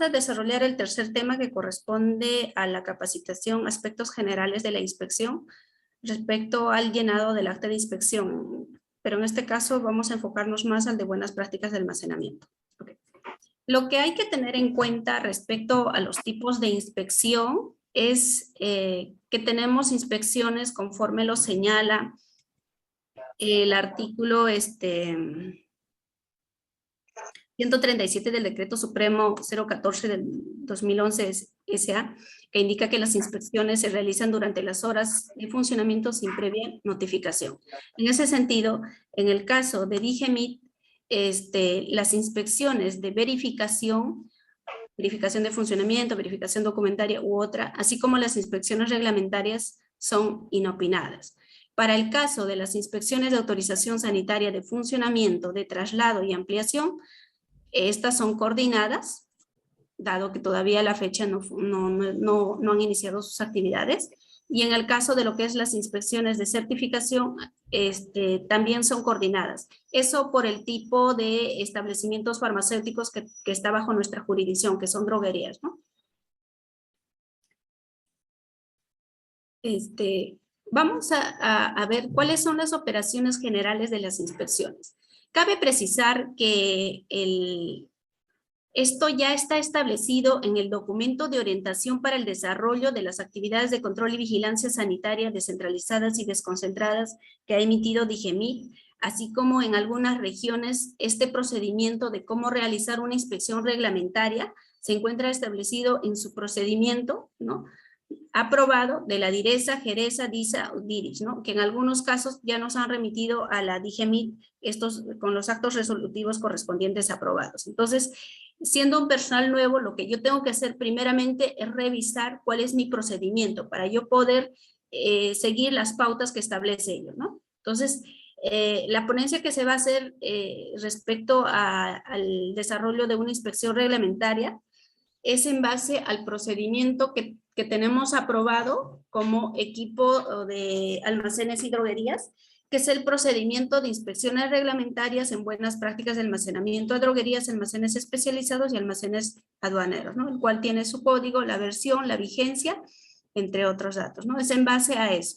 a desarrollar el tercer tema que corresponde a la capacitación, aspectos generales de la inspección respecto al llenado del acta de inspección. Pero en este caso vamos a enfocarnos más al de buenas prácticas de almacenamiento. Okay. Lo que hay que tener en cuenta respecto a los tipos de inspección es que tenemos inspecciones conforme lo señala el artículo 137 del Decreto Supremo 014 del 2011 SA, que indica que las inspecciones se realizan durante las horas de funcionamiento sin previa notificación. En ese sentido, en el caso de DIGEMIT, las inspecciones de verificación de funcionamiento, verificación documentaria u otra, así como las inspecciones reglamentarias son inopinadas. Para el caso de las inspecciones de autorización sanitaria de funcionamiento, de traslado y ampliación, estas son coordinadas, dado que todavía a la fecha no han iniciado sus actividades. Y en el caso de lo que es las inspecciones de certificación, también son coordinadas. Eso por el tipo de establecimientos farmacéuticos que está bajo nuestra jurisdicción, que son droguerías, ¿no? Vamos a ver cuáles son las operaciones generales de las inspecciones. Cabe precisar que esto ya está establecido en el documento de orientación para el desarrollo de las actividades de control y vigilancia sanitaria descentralizadas y desconcentradas que ha emitido DIGEMIT, así como en algunas regiones este procedimiento de cómo realizar una inspección reglamentaria se encuentra establecido en su procedimiento, ¿no?, aprobado de la DIRESA, GERESA, DISA o DIRIS, ¿no?, que en algunos casos ya nos han remitido a la DIGEMIT estos con los actos resolutivos correspondientes aprobados. Entonces, siendo un personal nuevo, lo que yo tengo que hacer primeramente es revisar cuál es mi procedimiento para yo poder seguir las pautas que establece ello, ¿no? Entonces, la ponencia que se va a hacer respecto al desarrollo de una inspección reglamentaria es en base al procedimiento que tenemos aprobado como equipo de almacenes y droguerías, que es el procedimiento de inspecciones reglamentarias en buenas prácticas de almacenamiento de droguerías, almacenes especializados y almacenes aduaneros, ¿no?, el cual tiene su código, la versión, la vigencia, entre otros datos, ¿no? Es en base a eso.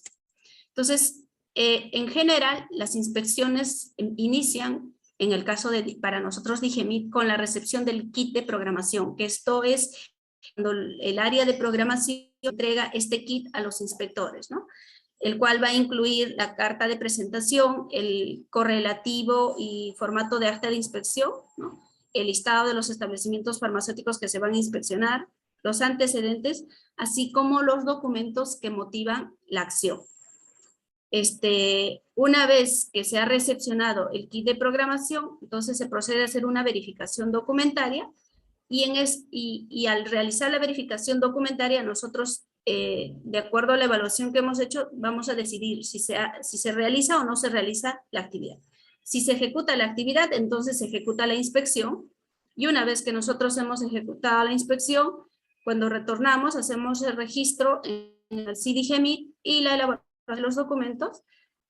Entonces, en general, las inspecciones inician, en el caso de, para nosotros DIGEMIT, con la recepción del kit de programación, que esto es cuando el área de programación entrega este kit a los inspectores, ¿no?, el cual va a incluir la carta de presentación, el correlativo y formato de acta de inspección, ¿no?, el listado de los establecimientos farmacéuticos que se van a inspeccionar, los antecedentes, así como los documentos que motivan la acción. Una vez que se ha recepcionado el kit de programación, entonces se procede a hacer una verificación documentaria y al realizar la verificación documentaria nosotros, de acuerdo a la evaluación que hemos hecho, vamos a decidir si se realiza o no se realiza la actividad. Si se ejecuta la actividad, entonces se ejecuta la inspección, y una vez que nosotros hemos ejecutado la inspección, cuando retornamos hacemos el registro en el CIDIGEMIT y la elaboración de los documentos,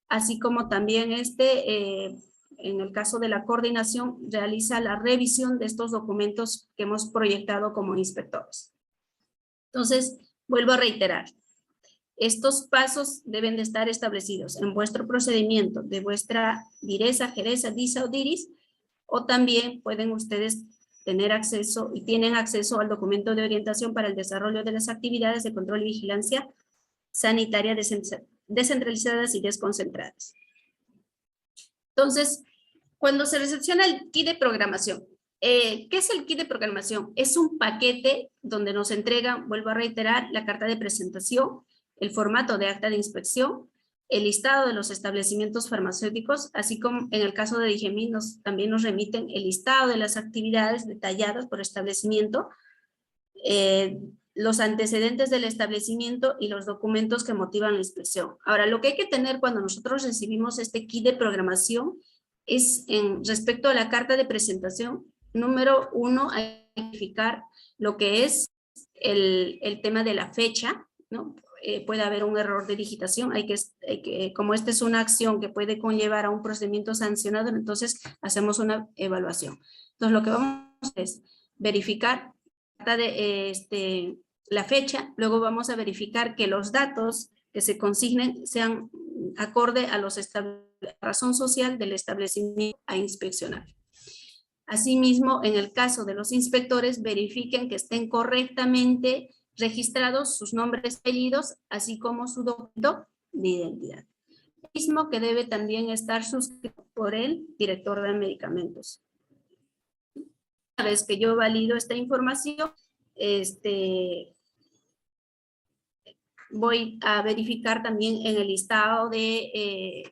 así como también en el caso de la coordinación, realiza la revisión de estos documentos que hemos proyectado como inspectores. Entonces, vuelvo a reiterar, estos pasos deben de estar establecidos en vuestro procedimiento de vuestra DIRESA, GERESA, DISA o DIRIS, o también pueden ustedes tener acceso y tienen acceso al documento de orientación para el desarrollo de las actividades de control y vigilancia sanitaria descentralizadas y desconcentradas. Entonces, cuando se recepciona el kit de programación, ¿qué es el kit de programación? Es un paquete donde nos entregan, vuelvo a reiterar, la carta de presentación, el formato de acta de inspección, el listado de los establecimientos farmacéuticos, así como en el caso de DIGEMIT también nos remiten el listado de las actividades detalladas por establecimiento, los antecedentes del establecimiento y los documentos que motivan la inspección. Ahora, lo que hay que tener cuando nosotros recibimos este kit de programación es, respecto a la carta de presentación, número 1, hay que verificar lo que es el tema de la fecha, ¿no? Puede haber un error de digitación, como esta es una acción que puede conllevar a un procedimiento sancionado, entonces hacemos una evaluación. Entonces, lo que vamos a hacer es verificar la fecha, luego vamos a verificar que los datos que se consignen sean acorde a la razón social del establecimiento a inspeccionar. Asimismo, en el caso de los inspectores, verifiquen que estén correctamente registrados sus nombres y apellidos, así como su documento de identidad. Mismo que debe también estar suscrito por el director de medicamentos. Una vez que yo valido esta información, voy a verificar también en el listado de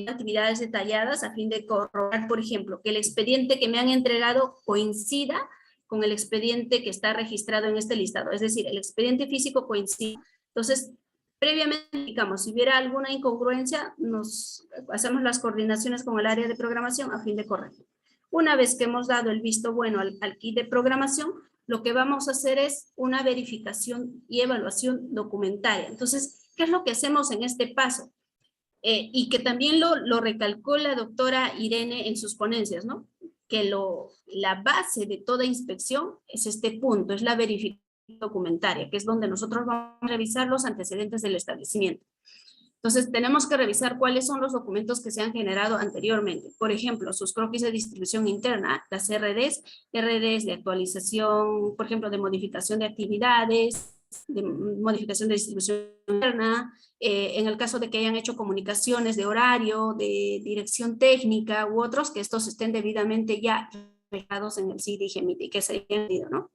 actividades detalladas a fin de corroborar, por ejemplo, que el expediente que me han entregado coincida con el expediente que está registrado en este listado. Es decir, el expediente físico coincide. Entonces, previamente, digamos, si hubiera alguna incongruencia, hacemos las coordinaciones con el área de programación a fin de corregir. Una vez que hemos dado el visto bueno al kit de programación, lo que vamos a hacer es una verificación y evaluación documentaria. Entonces, ¿qué es lo que hacemos en este paso? Y que también lo recalcó la doctora Irene en sus ponencias, ¿no? Que la base de toda inspección es este punto, es la verificación documentaria, que es donde nosotros vamos a revisar los antecedentes del establecimiento. Entonces, tenemos que revisar cuáles son los documentos que se han generado anteriormente. Por ejemplo, sus croquis de distribución interna, las RDs de actualización, por ejemplo, de modificación de actividades, de modificación de distribución interna, en el caso de que hayan hecho comunicaciones de horario, de dirección técnica u otros, que estos estén debidamente ya reflejados en el CIDIGEMIT y que se hayan entendido, ¿no?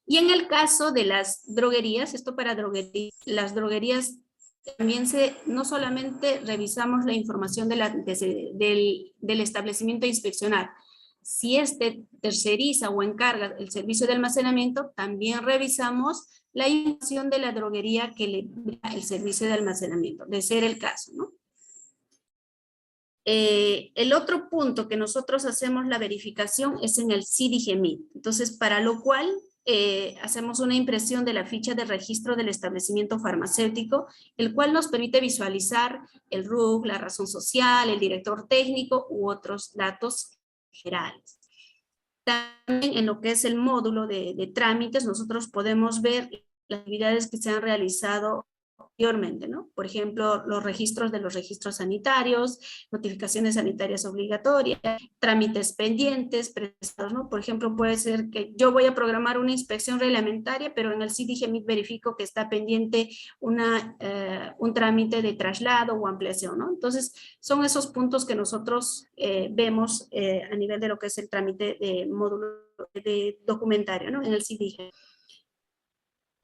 Y en el caso de las droguerías, esto para droguerías, las droguerías también no solamente revisamos la información del establecimiento a inspeccionar, si terceriza o encarga el servicio de almacenamiento, también revisamos la información de la droguería que le brinda el servicio de almacenamiento, de ser el caso, ¿no? El otro punto que nosotros hacemos la verificación es en el CIDIGEMIT. Entonces, para lo cual hacemos una impresión de la ficha de registro del establecimiento farmacéutico, el cual nos permite visualizar el RUC, la razón social, el director técnico u otros datos generales. También en lo que es el módulo de trámites, nosotros podemos ver las actividades que se han realizado anteriormente, ¿no? Por ejemplo, los registros de los registros sanitarios, notificaciones sanitarias obligatorias, trámites pendientes, prestados, ¿no? Por ejemplo, puede ser que yo voy a programar una inspección reglamentaria, pero en el CIDIGEMIT verifico que está pendiente un trámite de traslado o ampliación, ¿no? Entonces, son esos puntos que nosotros vemos a nivel de lo que es el trámite de módulo de documentario, ¿no? En el CIDIGEMIT.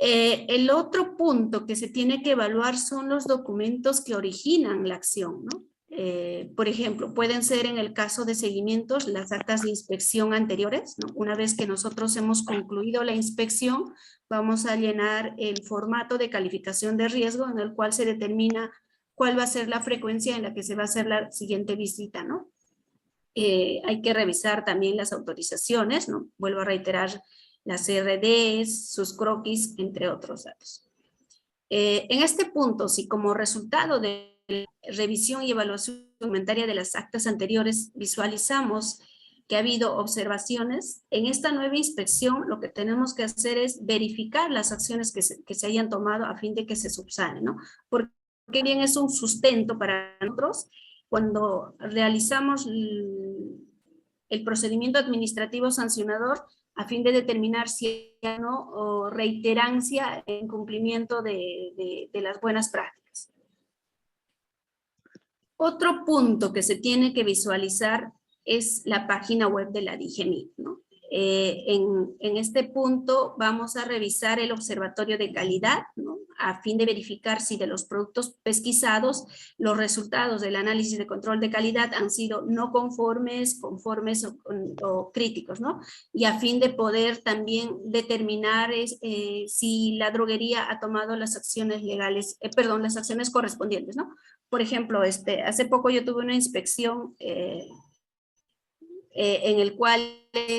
El otro punto que se tiene que evaluar son los documentos que originan la acción, ¿no? Por ejemplo, pueden ser en el caso de seguimientos las actas de inspección anteriores, ¿no? Una vez que nosotros hemos concluido la inspección, vamos a llenar el formato de calificación de riesgo en el cual se determina cuál va a ser la frecuencia en la que se va a hacer la siguiente visita, ¿no? Hay que revisar también las autorizaciones, ¿no? Vuelvo a reiterar, las RDs, sus croquis, entre otros datos. En este punto, si como resultado de la revisión y evaluación documentaria de las actas anteriores visualizamos que ha habido observaciones, en esta nueva inspección lo que tenemos que hacer es verificar las acciones que se hayan tomado a fin de que se subsanen, ¿no? Porque bien es un sustento para nosotros cuando realizamos el procedimiento administrativo sancionador a fin de determinar si hay no o reiterancia en cumplimiento de las buenas prácticas. Otro punto que se tiene que visualizar es la página web de la DIGEMIT, ¿no? En este punto vamos a revisar el observatorio de calidad, ¿no? A fin de verificar si de los productos pesquisados los resultados del análisis de control de calidad han sido no conformes, conformes o críticos, ¿no? Y a fin de poder también determinar si la droguería ha tomado las acciones legales, las acciones correspondientes, ¿no? Por ejemplo, hace poco yo tuve una inspección en el cual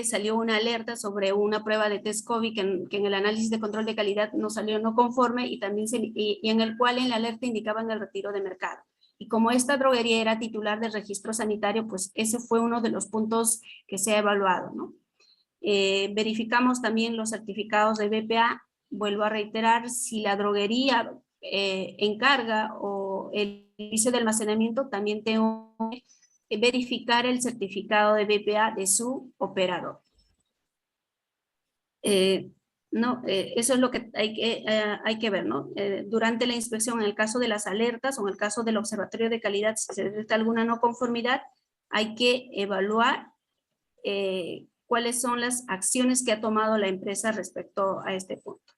salió una alerta sobre una prueba de test COVID que en el análisis de control de calidad no salió no conforme y también y en el cual en la alerta indicaban el retiro de mercado. Y como esta droguería era titular del registro sanitario, pues ese fue uno de los puntos que se ha evaluado, ¿no? Verificamos también los certificados de BPA. Vuelvo a reiterar, si la droguería encarga o el servicio de almacenamiento, también tengo que verificar el certificado de BPA de su operador. Eso es lo que hay que ver, ¿no? Durante la inspección, en el caso de las alertas o en el caso del observatorio de calidad, si se detecta alguna no conformidad, hay que evaluar cuáles son las acciones que ha tomado la empresa respecto a este punto.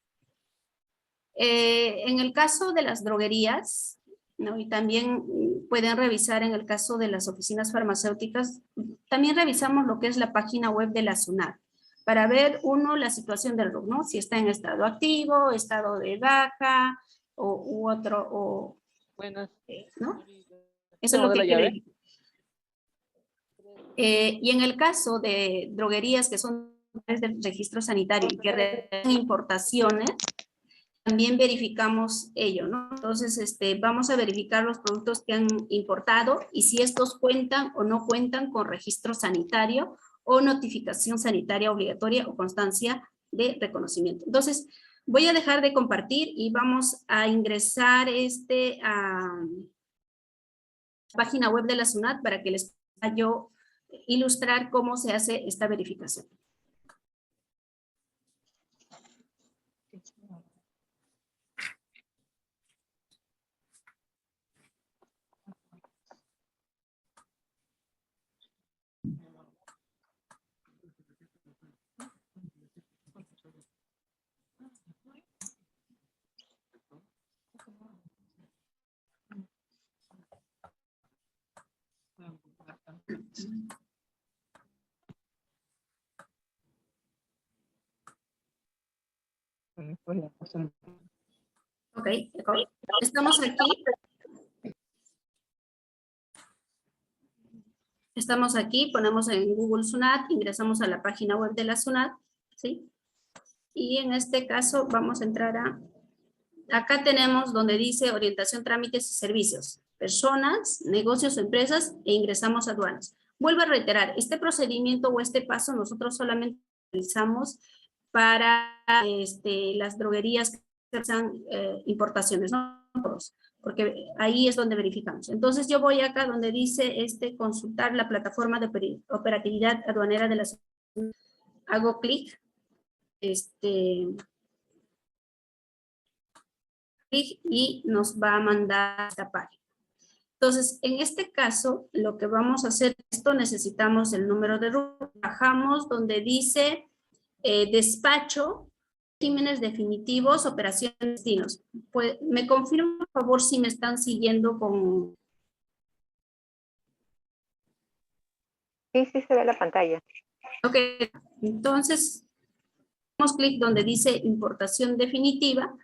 En el caso de las droguerías, ¿no? Y también pueden revisar en el caso de las oficinas farmacéuticas, también revisamos lo que es la página web de la SUNAT, para ver, uno, la situación del RUC, ¿no? Si está en estado activo, estado de baja, u otro, Buenas. ¿no? Eso es lo que hay que verificar. Y en el caso de droguerías que son del registro sanitario y que realizan importaciones, también verificamos ello, ¿no? Entonces, vamos a verificar los productos que han importado y si estos cuentan o no cuentan con registro sanitario o notificación sanitaria obligatoria o constancia de reconocimiento. Entonces, voy a dejar de compartir y vamos a ingresar a la página web de la SUNAT para que les pueda yo ilustrar cómo se hace esta verificación. Ok, estamos aquí. Estamos aquí, ponemos en Google SUNAT, ingresamos a la página web de la SUNAT, ¿sí? Y en este caso vamos a entrar acá tenemos donde dice orientación, trámites y servicios, personas, negocios, empresas e ingresamos a aduanas. Vuelvo a reiterar, este procedimiento o este paso nosotros solamente realizamos para las droguerías que realizan importaciones, no todos, porque ahí es donde verificamos. Entonces yo voy acá donde dice consultar la plataforma de operatividad aduanera de la SUNAT. Hago clic, y nos va a mandar a esta página. Entonces, en este caso, lo que vamos a hacer, necesitamos el número de RUC, bajamos donde dice despacho, regímenes definitivos, operaciones, destinos. Pues, ¿me confirman, por favor, si me están siguiendo con...? Sí, sí se ve la pantalla. Ok, entonces, hacemos clic donde dice importación definitiva,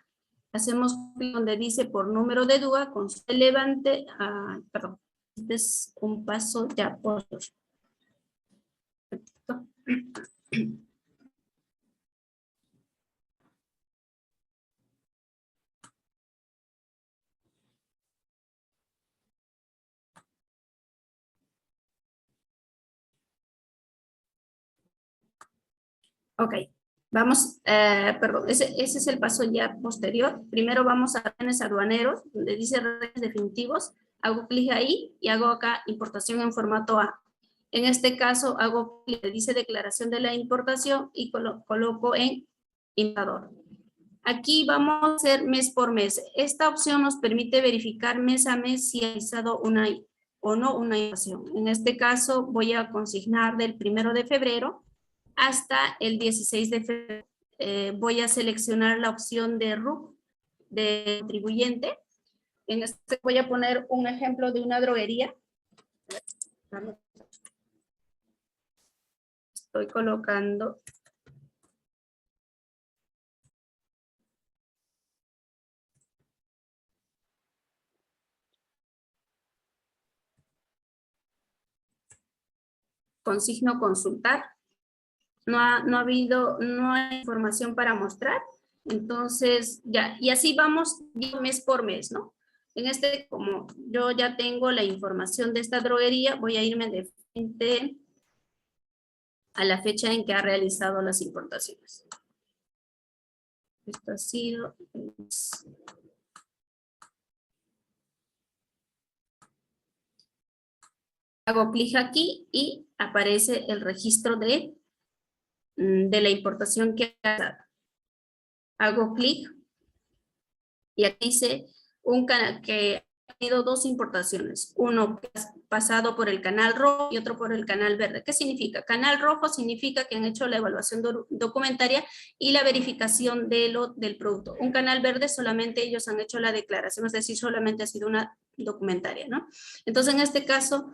hacemos clic donde dice por número de DUA, con relevante, perdón, este es un paso ya posterior. Ok, vamos, perdón, ese es el paso ya posterior. Primero vamos a bienes aduaneros, donde dice regímenes definitivos, hago clic ahí y hago acá importación en formato A. En este caso hago clic, dice declaración de la importación y coloco en importador. Aquí vamos a hacer mes por mes. Esta opción nos permite verificar mes a mes si ha realizado una o no una importación. En este caso voy a consignar del 1 de febrero hasta el 16 de febrero. Voy a seleccionar la opción de RUC, de contribuyente. En este voy a poner un ejemplo de una droguería. Estoy colocando. Consigno consultar. No hay información para mostrar. Entonces, ya, y así vamos mes por mes, ¿no? En como yo ya tengo la información de esta droguería, voy a irme de frente a la fecha en que ha realizado las importaciones. Esto ha sido... Hago clic aquí y aparece el registro de la importación que ha dado. Hago clic y aquí dice un canal que ha tenido dos importaciones. Uno que ha pasado por el canal rojo y otro por el canal verde. ¿Qué significa? Canal rojo significa que han hecho la evaluación documentaria y la verificación del producto. Un canal verde solamente ellos han hecho la declaración, es decir, solamente ha sido una documentaria, ¿no? Entonces, en este caso,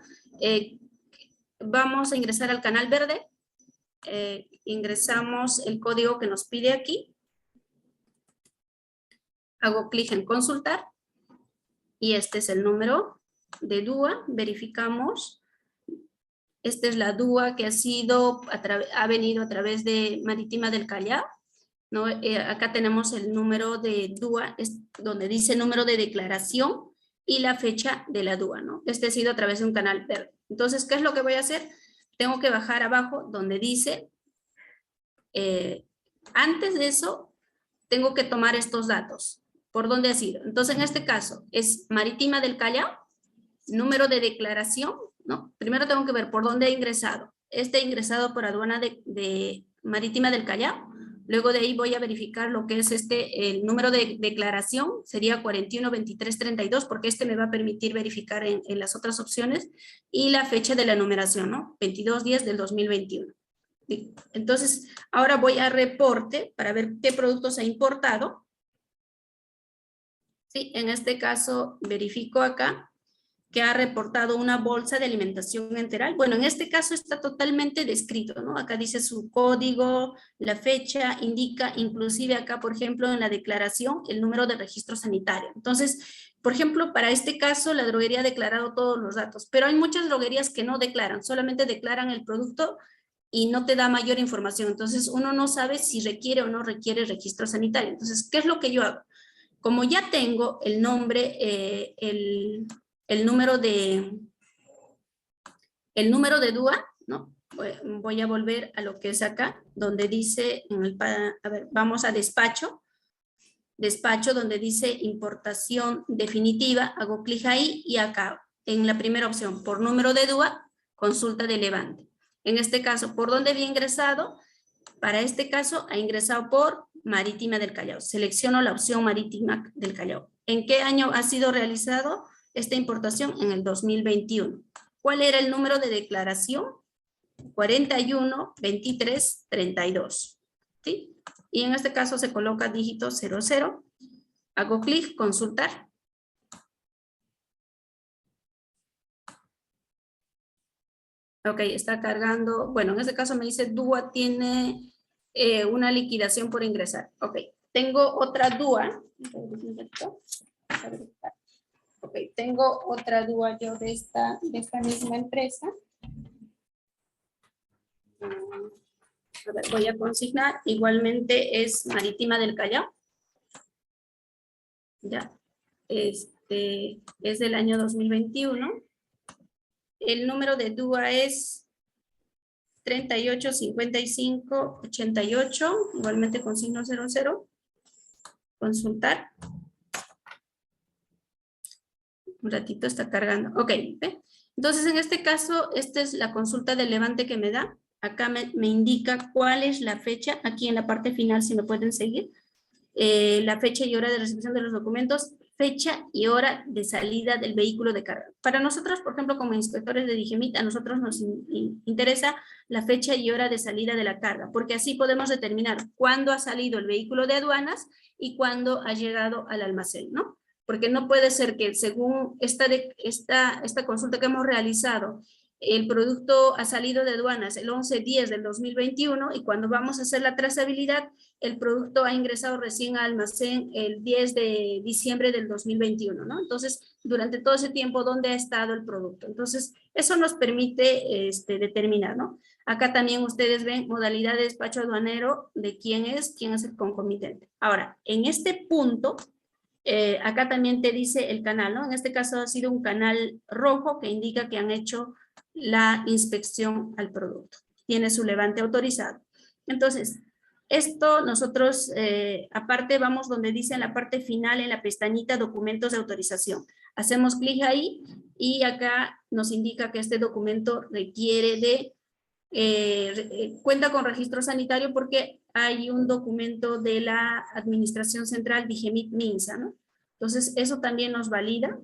vamos a ingresar al canal verde. Ingresamos el código que nos pide aquí. Hago clic en consultar. Y este es el número de DUA. Verificamos. Esta es la DUA que ha venido a través de Marítima del Callao, ¿no? Acá tenemos el número de DUA, donde dice número de declaración y la fecha de la DUA, ¿no? Este ha sido a través de un canal verde. Entonces, ¿qué es lo que voy a hacer? Tengo que bajar abajo donde dice, antes de eso, tengo que tomar estos datos. ¿Por dónde ha sido? Entonces, en este caso, es Marítima del Callao, número de declaración, ¿no? Primero tengo que ver por dónde ha ingresado. Este ha ingresado por aduana de Marítima del Callao. Luego de ahí voy a verificar lo que es el número de declaración, sería 412332, porque este me va a permitir verificar en las otras opciones, y la fecha de la numeración, ¿no? 22/10 del 2021. Entonces, ahora voy a reporte para ver qué productos ha importado. Sí, en este caso verifico acá que ha reportado una bolsa de alimentación enteral. Bueno, en este caso está totalmente descrito, ¿no? Acá dice su código, la fecha, indica inclusive acá, por ejemplo, en la declaración, el número de registro sanitario. Entonces, por ejemplo, para este caso, la droguería ha declarado todos los datos, pero hay muchas droguerías que no declaran, solamente declaran el producto y no te da mayor información. Entonces, uno no sabe si requiere o no requiere registro sanitario. Entonces, ¿qué es lo que yo hago? Como ya tengo el nombre, el número de DUA, ¿no? Voy a volver a lo que es acá, donde dice, a ver, vamos a despacho, donde dice importación definitiva, hago clic ahí y acá, en la primera opción, por número de DUA, consulta de levante. En este caso, ¿por dónde había ingresado? Para este caso, ha ingresado por Marítima del Callao. Selecciono la opción Marítima del Callao. ¿En qué año ha sido realizado esta importación? En el 2021. ¿Cuál era el número de declaración? 412332. ¿Sí? Y en este caso se coloca dígito 00. Hago clic, consultar. Ok, está cargando. Bueno, en este caso me dice DUA tiene una liquidación por ingresar. Ok, tengo otra DUA. Ok, tengo otra DUA yo de esta misma empresa. A ver, voy a consignar. Igualmente es Marítima del Callao. Ya. Es del año 2021. El número de DUA es 385588. Igualmente con signo 00. Consultar. Un ratito está cargando. Ok. ¿Ve? Entonces, en este caso, esta es la consulta de levante que me da. Acá me indica cuál es la fecha. Aquí en la parte final, si me pueden seguir. La fecha y hora de recepción de los documentos, fecha y hora de salida del vehículo de carga. Para nosotros, por ejemplo, como inspectores de Digimit, a nosotros nos interesa la fecha y hora de salida de la carga, porque así podemos determinar cuándo ha salido el vehículo de aduanas y cuándo ha llegado al almacén, ¿no? Porque no puede ser que según esta consulta que hemos realizado, el producto ha salido de aduanas el 11/10 del 2021 y cuando vamos a hacer la trazabilidad, el producto ha ingresado recién al almacén el 10 de diciembre del 2021, ¿no? Entonces, durante todo ese tiempo, ¿dónde ha estado el producto? Entonces, eso nos permite determinar, ¿no? Acá también ustedes ven modalidad de despacho aduanero de quién es el concomitente. Ahora, en este punto, acá también te dice el canal, ¿no? En este caso ha sido un canal rojo que indica que han hecho la inspección al producto. tiene su levante autorizado. Entonces, esto nosotros, aparte vamos donde dice en la parte final, en la pestañita documentos de autorización. Hacemos clic ahí y acá nos indica que este documento requiere de, cuenta con registro sanitario porque hay un documento de la Administración Central Digemit Minsa, ¿no? Entonces, eso también nos valida.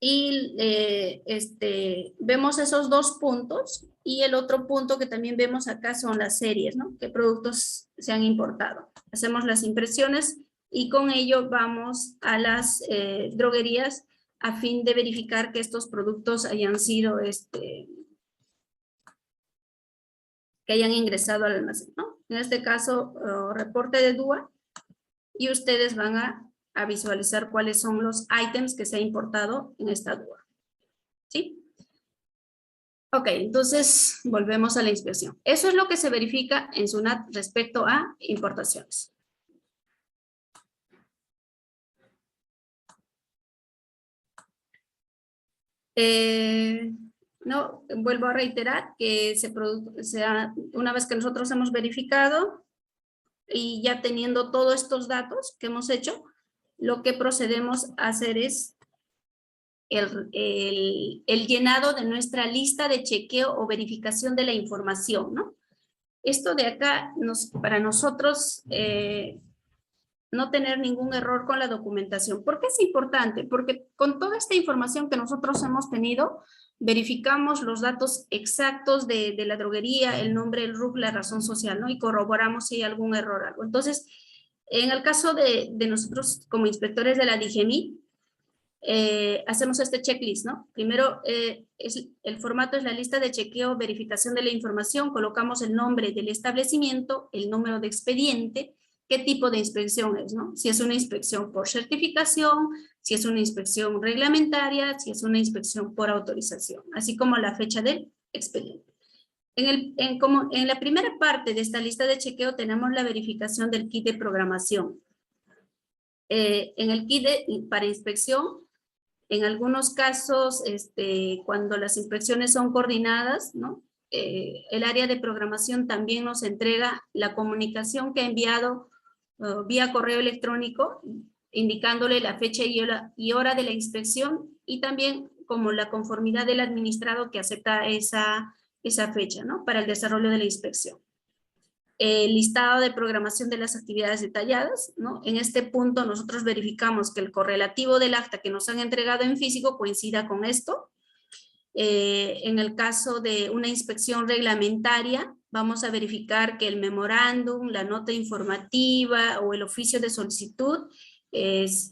Y vemos esos dos puntos y el otro punto que también vemos acá son las series, ¿no? ¿Qué productos se han importado? Hacemos las impresiones y con ello vamos a las droguerías a fin de verificar que estos productos hayan sido, que hayan ingresado al almacén, ¿no? En este caso, reporte de DUA y ustedes van a visualizar cuáles son los ítems que se ha importado en esta DUA. ¿Sí? Ok, entonces volvemos a la inspección. Eso es lo que se verifica en SUNAT respecto a importaciones. No, vuelvo a reiterar que una vez que nosotros hemos verificado y ya teniendo todos estos datos que hemos hecho, lo que procedemos a hacer es el llenado de nuestra lista de chequeo o verificación de la información, ¿no? Esto de acá, para nosotros, no tener ningún error con la documentación. ¿Por qué es importante? Porque con toda esta información que nosotros hemos tenido, verificamos los datos exactos de la droguería, el nombre, el RUC, la razón social, ¿no? Y corroboramos si hay algún error, algo. Entonces, en el caso de nosotros como inspectores de la DIGEMIT, hacemos este checklist, ¿no? Primero, el formato es la lista de chequeo, verificación de la información, colocamos el nombre del establecimiento, el número de expediente, qué tipo de inspección es, ¿no? Si es una inspección por certificación, si es una inspección reglamentaria, si es una inspección por autorización, así como la fecha del expediente. En la primera parte de esta lista de chequeo tenemos la verificación del kit de programación. En el kit para inspección, en algunos casos, cuando las inspecciones son coordinadas, ¿no? El área de programación también nos entrega la comunicación que ha enviado vía correo electrónico, indicándole la fecha y hora de la inspección y también como la conformidad del administrado que acepta esa fecha, ¿no? Para el desarrollo de la inspección. El listado de programación de las actividades detalladas, ¿no? En este punto nosotros verificamos que el correlativo del acta que nos han entregado en físico coincida con esto. En el caso de una inspección reglamentaria, vamos a verificar que el memorándum, la nota informativa o el oficio de solicitud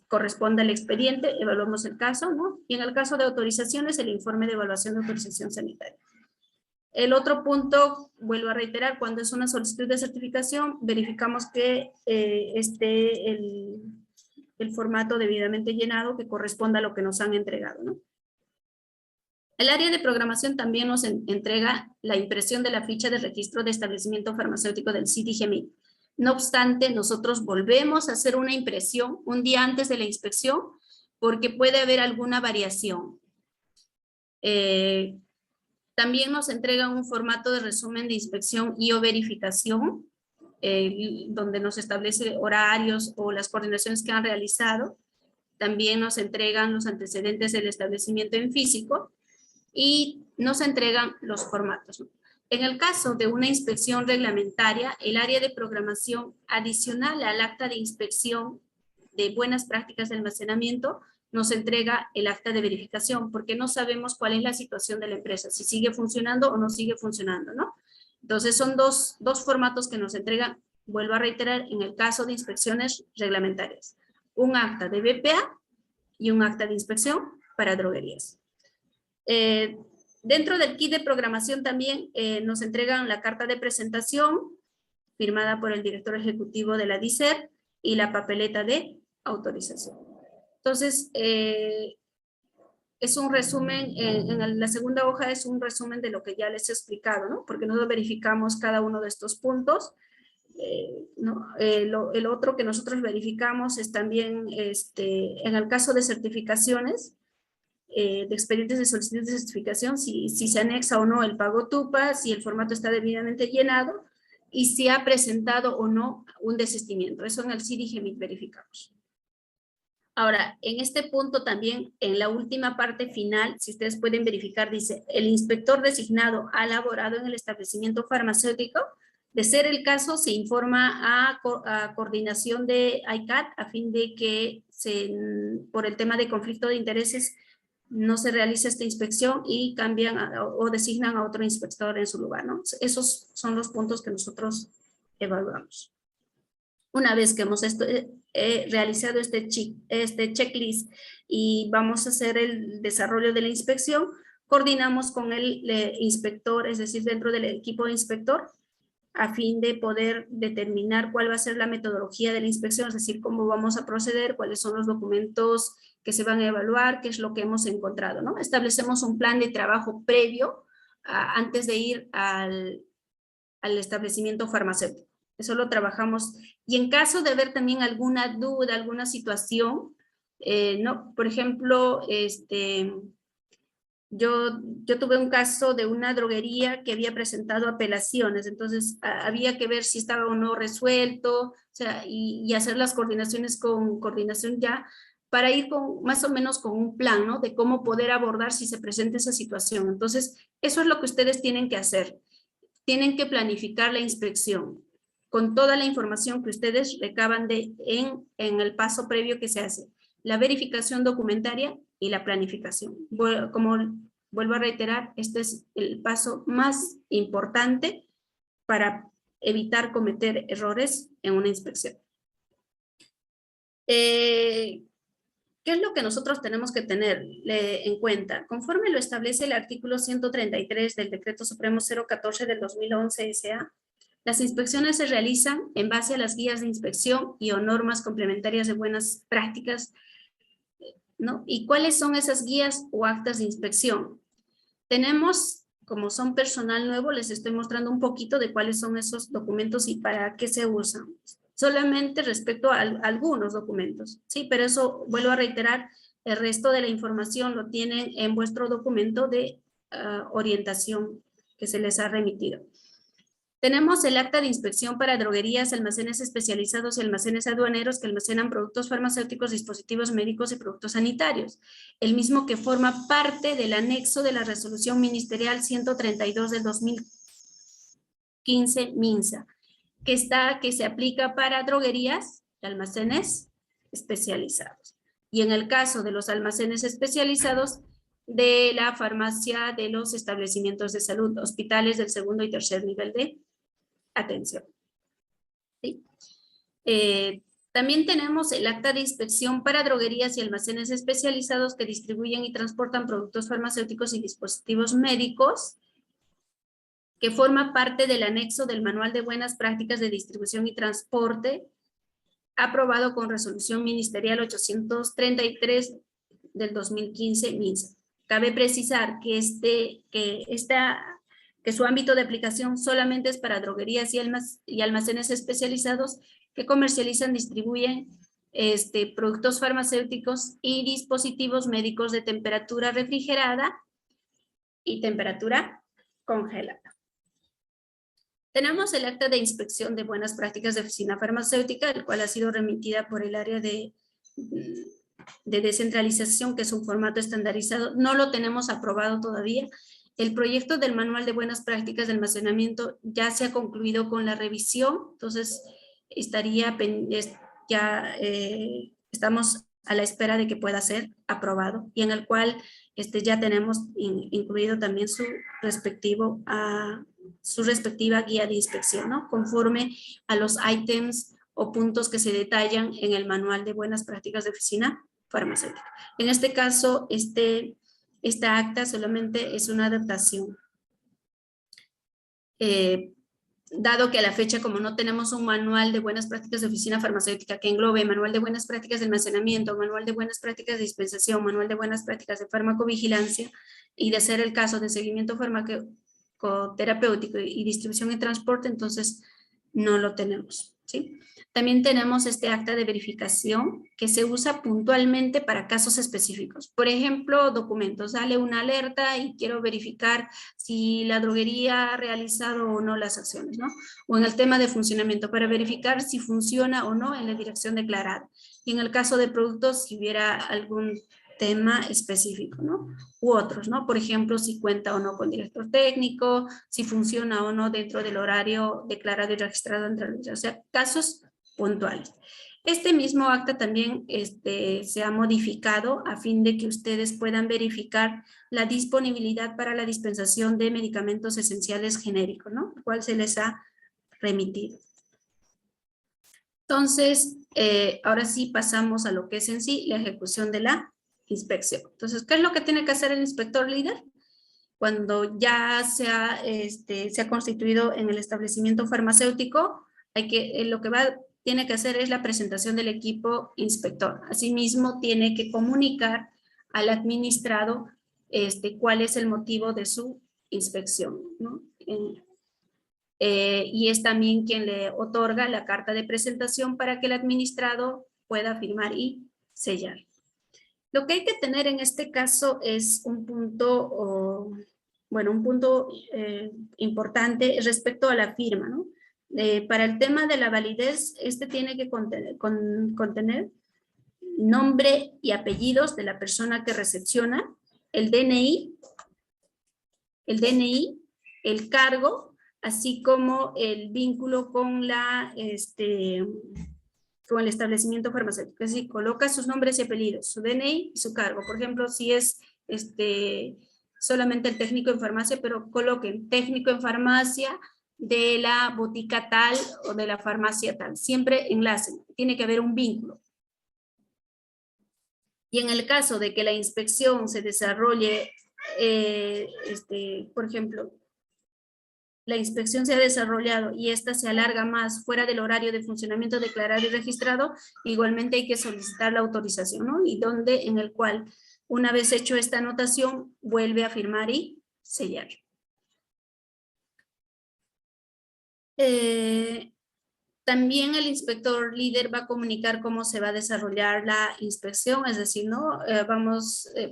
corresponde al expediente, evaluamos el caso, ¿no? Y en el caso de autorizaciones, el informe de evaluación de autorización sanitaria. El otro punto, vuelvo a reiterar, cuando es una solicitud de certificación, verificamos que esté el formato debidamente llenado que corresponda a lo que nos han entregado, ¿no? El área de programación también nos entrega la impresión de la ficha de registro de establecimiento farmacéutico del CIDIGEMIT. No obstante, nosotros volvemos a hacer una impresión un día antes de la inspección porque puede haber alguna variación. También nos entregan un formato de resumen de inspección y o verificación, donde nos establece horarios o las coordinaciones que han realizado. También nos entregan los antecedentes del establecimiento en físico y nos entregan los formatos. En el caso de una inspección reglamentaria, el área de programación adicional al acta de inspección de buenas prácticas de almacenamiento nos entrega el acta de verificación, porque no sabemos cuál es la situación de la empresa, si sigue funcionando o no sigue funcionando, ¿no? Entonces son dos formatos que nos entregan, vuelvo a reiterar, en el caso de inspecciones reglamentarias. Un acta de BPA y un acta de inspección para droguerías. Dentro del kit de programación también nos entregan la carta de presentación firmada por el director ejecutivo de la DICER y la papeleta de autorización. Entonces, es un resumen, en la segunda hoja es un resumen de lo que ya les he explicado, ¿no? Porque nosotros verificamos cada uno de estos puntos. ¿No? El otro que nosotros verificamos es también, en el caso de certificaciones, de expedientes de solicitud de certificación, si se anexa o no el pago TUPA, si el formato está debidamente llenado y si ha presentado o no un desistimiento. Eso en el CIDIGEMIT verificamos. Ahora, en este punto también, en la última parte final, si ustedes pueden verificar, dice, el inspector designado ha laborado en el establecimiento farmacéutico. De ser el caso, se informa a coordinación de ICAT a fin de que por el tema de conflicto de intereses no se realice esta inspección y cambian o designan a otro inspector en su lugar, ¿no? Esos son los puntos que nosotros evaluamos. Una vez que hemos realizado este checklist y vamos a hacer el desarrollo de la inspección, coordinamos con el inspector, es decir, dentro del equipo de inspector, a fin de poder determinar cuál va a ser la metodología de la inspección, es decir, cómo vamos a proceder, cuáles son los documentos que se van a evaluar, qué es lo que hemos encontrado, ¿no? Establecemos un plan de trabajo previo antes de ir al establecimiento farmacéutico. Eso lo trabajamos. Y en caso de haber también alguna duda, alguna situación, ¿no? Por ejemplo, yo tuve un caso de una droguería que había presentado apelaciones, entonces había que ver si estaba o no resuelto, o sea, y hacer las coordinaciones con coordinación ya, para ir más o menos con un plan, ¿no? De cómo poder abordar si se presenta esa situación. Entonces, eso es lo que ustedes tienen que hacer. Tienen que planificar la inspección con toda la información que ustedes recaban en el paso previo que se hace. La verificación documentaria y la planificación. Como vuelvo a reiterar, este es el paso más importante para evitar cometer errores en una inspección. ¿Qué es lo que nosotros tenemos que tener en cuenta? Conforme lo establece el artículo 133 del Decreto Supremo 014 del 2011 SA, las inspecciones se realizan en base a las guías de inspección y o normas complementarias de buenas prácticas, ¿no? ¿Y cuáles son esas guías o actas de inspección? Tenemos, como son personal nuevo, les estoy mostrando un poquito de cuáles son esos documentos y para qué se usan. Solamente respecto a algunos documentos, ¿sí? Pero eso, vuelvo a reiterar, el resto de la información lo tienen en vuestro documento de orientación que se les ha remitido. Tenemos el acta de inspección para droguerías, almacenes especializados y almacenes aduaneros que almacenan productos farmacéuticos, dispositivos médicos y productos sanitarios. El mismo que forma parte del anexo de la resolución ministerial 132 del 2015 MINSA, que se aplica para droguerías y almacenes especializados. Y en el caso de los almacenes especializados, de la farmacia de los establecimientos de salud, hospitales del segundo y tercer nivel de atención. ¿Sí? También tenemos el acta de inspección para droguerías y almacenes especializados que distribuyen y transportan productos farmacéuticos y dispositivos médicos, que forma parte del anexo del Manual de Buenas Prácticas de Distribución y Transporte, aprobado con resolución ministerial 833 del 2015 MINSA. Cabe precisar que su ámbito de aplicación solamente es para droguerías y almacenes especializados que comercializan, distribuyen productos farmacéuticos y dispositivos médicos de temperatura refrigerada y temperatura congelada. Tenemos el acta de inspección de buenas prácticas de oficina farmacéutica, el cual ha sido remitida por el área de descentralización, que es un formato estandarizado. No lo tenemos aprobado todavía. El proyecto del manual de buenas prácticas de almacenamiento ya se ha concluido con la revisión, entonces estamos a la espera de que pueda ser aprobado, y en el cual ya tenemos incluido también su respectiva guía de inspección, ¿no? Conforme a los ítems o puntos que se detallan en el manual de buenas prácticas de oficina farmacéutica. En este caso, esta acta solamente es una adaptación. Dado que a la fecha, como no tenemos un manual de buenas prácticas de oficina farmacéutica que englobe manual de buenas prácticas de almacenamiento, manual de buenas prácticas de dispensación, manual de buenas prácticas de farmacovigilancia, y de ser el caso de seguimiento farmacoterapéutico y distribución y transporte, entonces no lo tenemos. ¿sí? También tenemos este acta de verificación que se usa puntualmente para casos específicos. Por ejemplo, documentos, sale una alerta y quiero verificar si la droguería ha realizado o no las acciones, ¿no? O en el tema de funcionamiento, para verificar si funciona o no en la dirección declarada. Y en el caso de productos, si hubiera algún tema específico, ¿no? U otros, ¿no? Por ejemplo, si cuenta o no con director técnico, si funciona o no dentro del horario declarado y registrado entre los, o sea, casos puntuales. Este mismo acta también se ha modificado a fin de que ustedes puedan verificar la disponibilidad para la dispensación de medicamentos esenciales genéricos, ¿no? El cual se les ha remitido. Entonces, ahora sí pasamos a lo que es en sí la ejecución de la inspección. Entonces, ¿qué es lo que tiene que hacer el inspector líder? Cuando ya se ha constituido en el establecimiento farmacéutico, tiene que hacer es la presentación del equipo inspector. Asimismo, tiene que comunicar al administrado cuál es el motivo de su inspección, ¿no? Y es también quien le otorga la carta de presentación para que el administrado pueda firmar y sellar. Lo que hay que tener en este caso es un punto, importante respecto a la firma, ¿no? Para el tema de la validez, tiene que contener nombre y apellidos de la persona que recepciona, el DNI, el cargo, así como el vínculo con con el establecimiento farmacéutico. Es decir, coloca sus nombres y apellidos, su DNI y su cargo. Por ejemplo, si es solamente el técnico en farmacia, pero coloquen técnico en farmacia de la botica tal o de la farmacia tal. Siempre enlacen, tiene que haber un vínculo. Y en el caso de que la inspección se desarrolle, por ejemplo, la inspección se ha desarrollado y esta se alarga más fuera del horario de funcionamiento declarado y registrado, igualmente hay que solicitar la autorización, ¿no? Y en el cual, una vez hecho esta anotación, vuelve a firmar y sellar. También el inspector líder va a comunicar cómo se va a desarrollar la inspección, es decir, ¿no?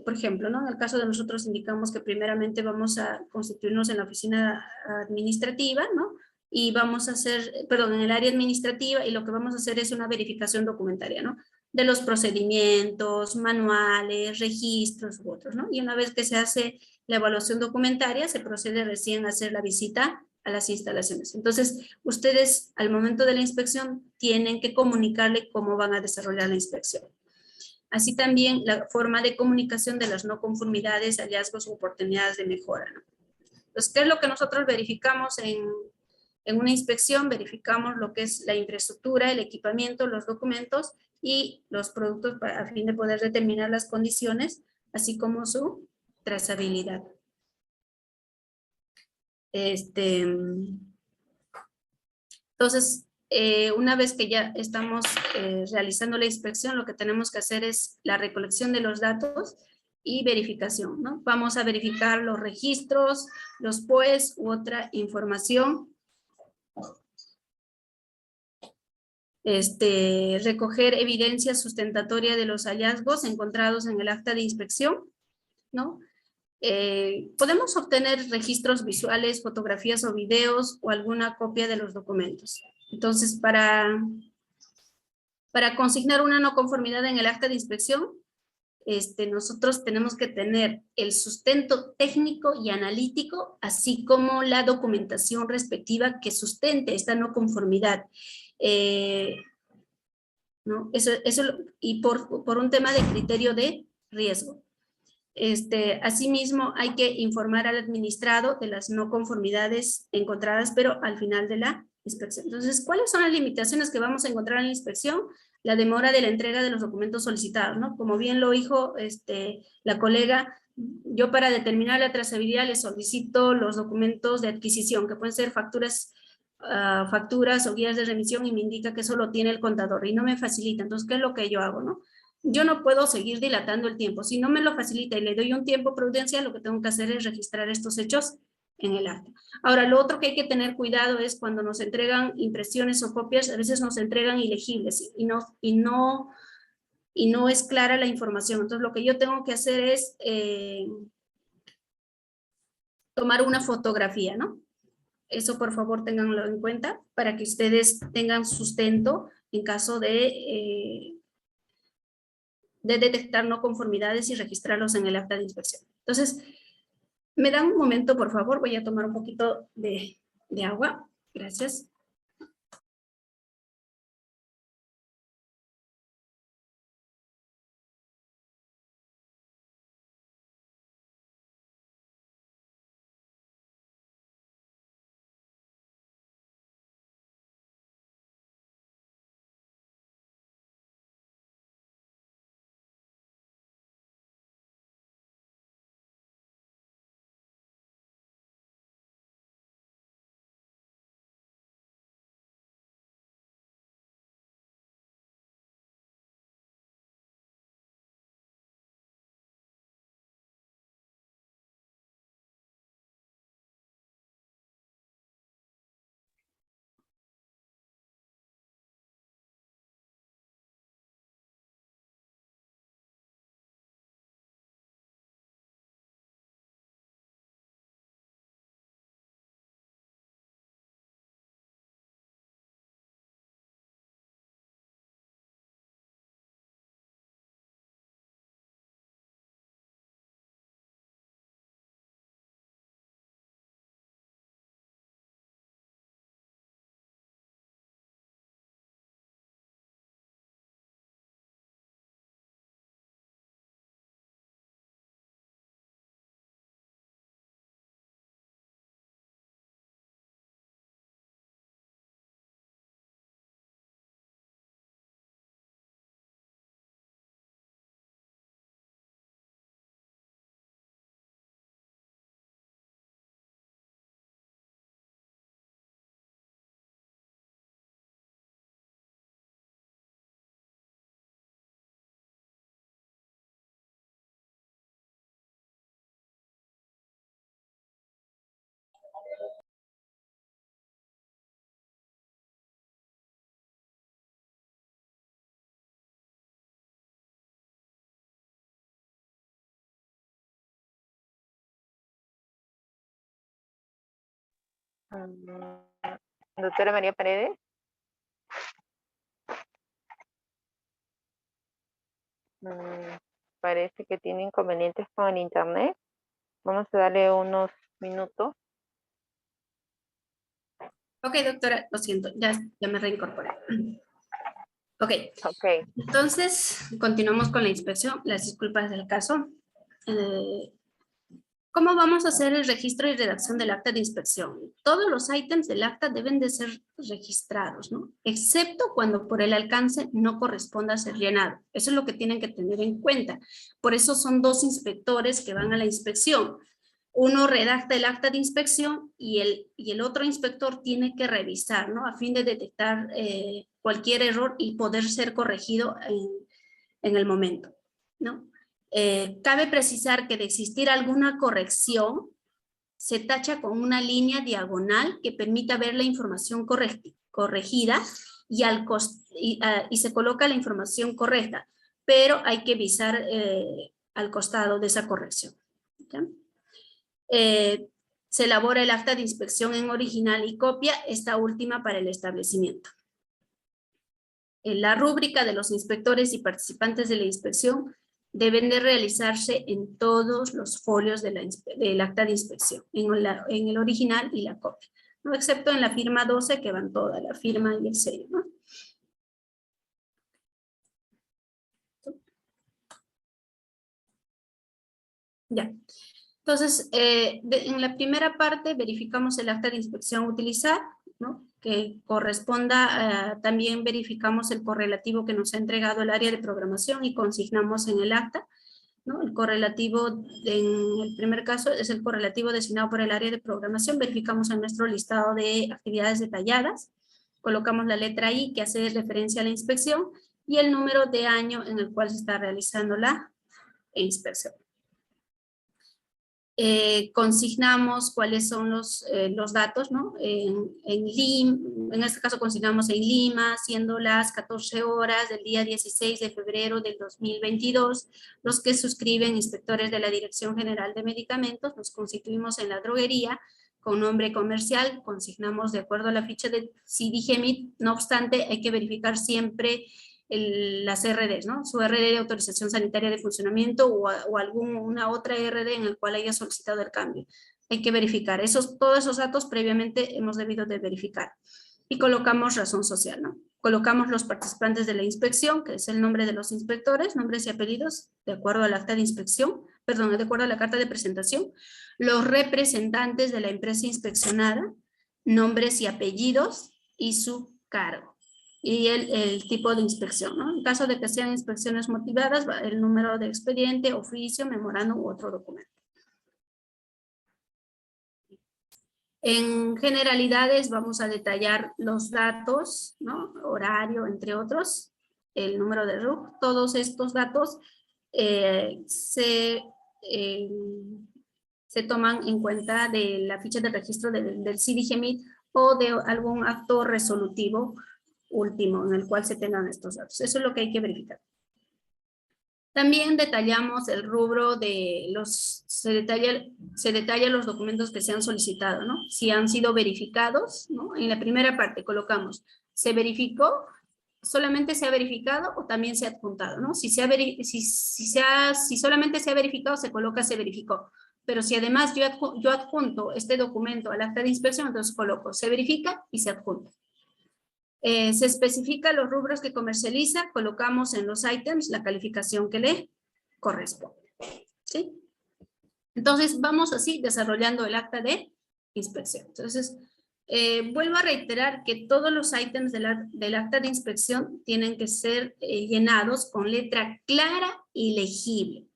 Por ejemplo, ¿no? En el caso de nosotros indicamos que primeramente vamos a constituirnos en la oficina administrativa, ¿no? Y vamos a hacer, perdón, en el área administrativa, y lo que vamos a hacer es una verificación documentaria, ¿no? De los procedimientos, manuales, registros u otros, ¿no? Y una vez que se hace la evaluación documentaria, se procede recién a hacer la visita a las instalaciones. Entonces, ustedes al momento de la inspección tienen que comunicarle cómo van a desarrollar la inspección. Así también la forma de comunicación de las no conformidades, hallazgos u oportunidades de mejora, ¿no? Entonces, ¿qué es lo que nosotros verificamos en una inspección? Verificamos lo que es la infraestructura, el equipamiento, los documentos y los productos a fin de poder determinar las condiciones, así como su trazabilidad. Entonces, una vez que ya estamos realizando la inspección, lo que tenemos que hacer es la recolección de los datos y verificación, ¿no? Vamos a verificar los registros, los POEs u otra información. Recoger evidencia sustentatoria de los hallazgos encontrados en el acta de inspección, ¿no? Podemos obtener registros visuales, fotografías o videos o alguna copia de los documentos. Entonces, para consignar una no conformidad en el acta de inspección, nosotros tenemos que tener el sustento técnico y analítico, así como la documentación respectiva que sustente esta no conformidad. ¿No? Y por un tema de criterio de riesgo. Asimismo, hay que informar al administrado de las no conformidades encontradas, pero al final de la inspección. Entonces, ¿cuáles son las limitaciones que vamos a encontrar en la inspección? La demora de la entrega de los documentos solicitados, ¿no? Como bien lo dijo la colega, yo para determinar la trazabilidad le solicito los documentos de adquisición, que pueden ser facturas o guías de remisión, y me indica que eso lo tiene el contador y no me facilita. Entonces, ¿qué es lo que yo hago, no? Yo no puedo seguir dilatando el tiempo. Si no me lo facilita y le doy un tiempo prudencial, lo que tengo que hacer es registrar estos hechos en el acta. Ahora, lo otro que hay que tener cuidado es cuando nos entregan impresiones o copias, a veces nos entregan ilegibles y no es clara la información. Entonces, lo que yo tengo que hacer es tomar una fotografía, ¿no? Eso, por favor, ténganlo en cuenta para que ustedes tengan sustento en caso de detectar no conformidades y registrarlos en el acta de inspección. Entonces, me dan un momento, por favor, voy a tomar un poquito de agua. Gracias. Doctora María Paredes. Parece que tiene inconvenientes con el internet. Vamos a darle unos minutos. Ok, doctora, lo siento, ya me reincorporé. Ok, Ok. entonces continuamos con la inspección. Las disculpas del caso. ¿Cómo vamos a hacer el registro y redacción del acta de inspección? Todos los ítems del acta deben de ser registrados, ¿no? Excepto cuando por el alcance no corresponda ser llenado. Eso es lo que tienen que tener en cuenta. Por eso son dos inspectores que van a la inspección. Uno redacta el acta de inspección y el otro inspector tiene que revisar, ¿no? A fin de detectar cualquier error y poder ser corregido en el momento, ¿no? Cabe precisar que de existir alguna corrección, se tacha con una línea diagonal que permita ver la información corregida y se coloca la información correcta, pero hay que visar al costado de esa corrección. Se elabora el acta de inspección en original y copia, esta última para el establecimiento. En la rúbrica de los inspectores y participantes de la inspección deben de realizarse en todos los folios del acta de inspección, en el original y la copia, ¿no? Excepto en la firma 12 que van toda la firma y el sello, ¿no? Ya. Entonces, en la primera parte verificamos el acta de inspección a utilizar, ¿no? Que corresponda, también verificamos el correlativo que nos ha entregado el área de programación y consignamos en el acta, ¿no? El correlativo, en el primer caso, es el correlativo designado por el área de programación. Verificamos en nuestro listado de actividades detalladas, colocamos la letra I que hace referencia a la inspección y el número de año en el cual se está realizando la inspección. consignamos cuáles son los datos, ¿no? En este caso consignamos en Lima, siendo las 14 horas del día 16 de febrero del 2022, los que suscriben inspectores de la Dirección General de Medicamentos, nos constituimos en la droguería, con nombre comercial, consignamos de acuerdo a la ficha del CIDIGEMIT, no obstante, hay que verificar siempre las RDs, ¿no? Su RD de autorización sanitaria de funcionamiento o alguna otra RD en el cual haya solicitado el cambio. Hay que verificar. Todos esos datos previamente hemos debido de verificar. Y colocamos razón social, ¿no? Colocamos los participantes de la inspección, que es el nombre de los inspectores, nombres y apellidos, de acuerdo al acta de inspección, perdón, de acuerdo a la carta de presentación, los representantes de la empresa inspeccionada, nombres y apellidos y su cargo. Y el tipo de inspección, ¿no? En caso de que sean inspecciones motivadas, el número de expediente, oficio, memorándum u otro documento. En generalidades vamos a detallar los datos, ¿no? Horario, entre otros, el número de RUC, todos estos datos se toman en cuenta de la ficha de registro del CIDIGEMIT o de algún acto resolutivo último en el cual se tengan estos datos. Eso es lo que hay que verificar. También detallamos el rubro de se detalla los documentos que se han solicitado, ¿no? Si han sido verificados, ¿no? En la primera parte colocamos, ¿se verificó? ¿Solamente se ha verificado o también se ha adjuntado, ¿no? Si solamente se ha verificado, se coloca se verificó. Pero si además yo adjunto este documento al acta de inspección, entonces coloco se verifica y se adjunta. Se especifica los rubros que comercializa, colocamos en los ítems la calificación que le corresponde. ¿Sí? Entonces, vamos así desarrollando el acta de inspección. Entonces, vuelvo a reiterar que todos los ítems del acta de inspección tienen que ser llenados con letra clara y legible.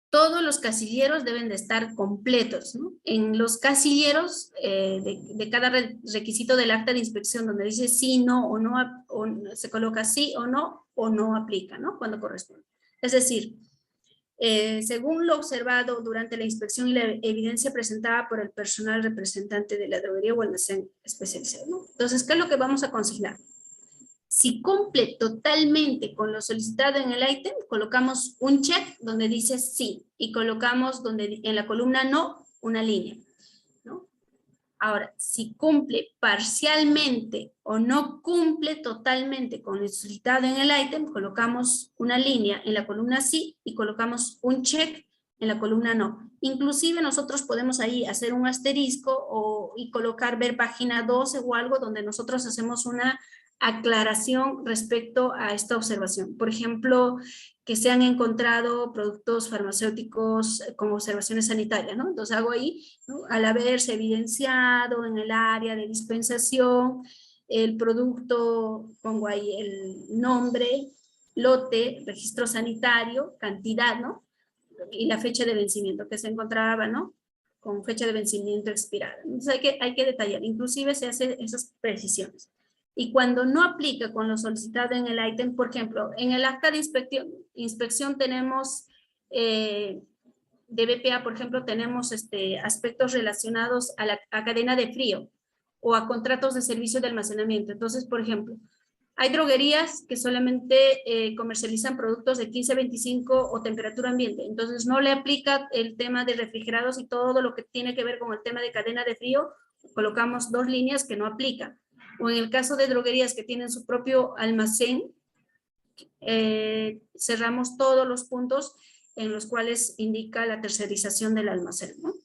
Todos los casilleros deben de estar completos, ¿no? En los casilleros de cada requisito del acta de inspección, donde dice sí, no, o no, se coloca sí o no aplica, ¿no? Cuando corresponde. Es decir, según lo observado durante la inspección y la evidencia presentada por el personal representante de la droguería o almacén especializado, ¿no? Entonces, ¿qué es lo que vamos a consignar? Si cumple totalmente con lo solicitado en el ítem, colocamos un check donde dice sí y colocamos en la columna no una línea, ¿no? Ahora, si cumple parcialmente o no cumple totalmente con lo solicitado en el ítem, colocamos una línea en la columna sí y colocamos un check en la columna no. Inclusive nosotros podemos ahí hacer un asterisco y colocar ver página 12 o algo donde nosotros hacemos una aclaración respecto a esta observación. Por ejemplo, que se han encontrado productos farmacéuticos con observaciones sanitarias, ¿no? Entonces hago ahí, ¿no? Al haberse evidenciado en el área de dispensación, el producto, pongo ahí el nombre, lote, registro sanitario, cantidad, ¿no? Y la fecha de vencimiento que se encontraba, ¿no? Con fecha de vencimiento expirada. Entonces hay que detallar, inclusive se hacen esas precisiones. Y cuando no aplica con lo solicitado en el ítem, por ejemplo, en el acta de inspección tenemos, de BPA, por ejemplo, tenemos aspectos relacionados a cadena de frío o a contratos de servicio de almacenamiento. Entonces, por ejemplo, hay droguerías que solamente comercializan productos de 15 a 25 o temperatura ambiente. Entonces, no le aplica el tema de refrigerados y todo lo que tiene que ver con el tema de cadena de frío. Colocamos dos líneas que no aplican. O en el caso de droguerías que tienen su propio almacén, cerramos todos los puntos en los cuales indica la tercerización del almacén, ¿no?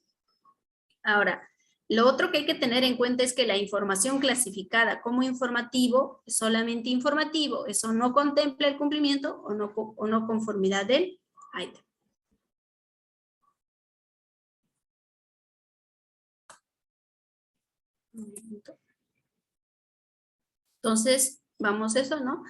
Ahora, lo otro que hay que tener en cuenta es que la información clasificada como informativo es solamente informativo. Eso no contempla el cumplimiento o no conformidad del ítem. Entonces, vamos a eso, ¿no?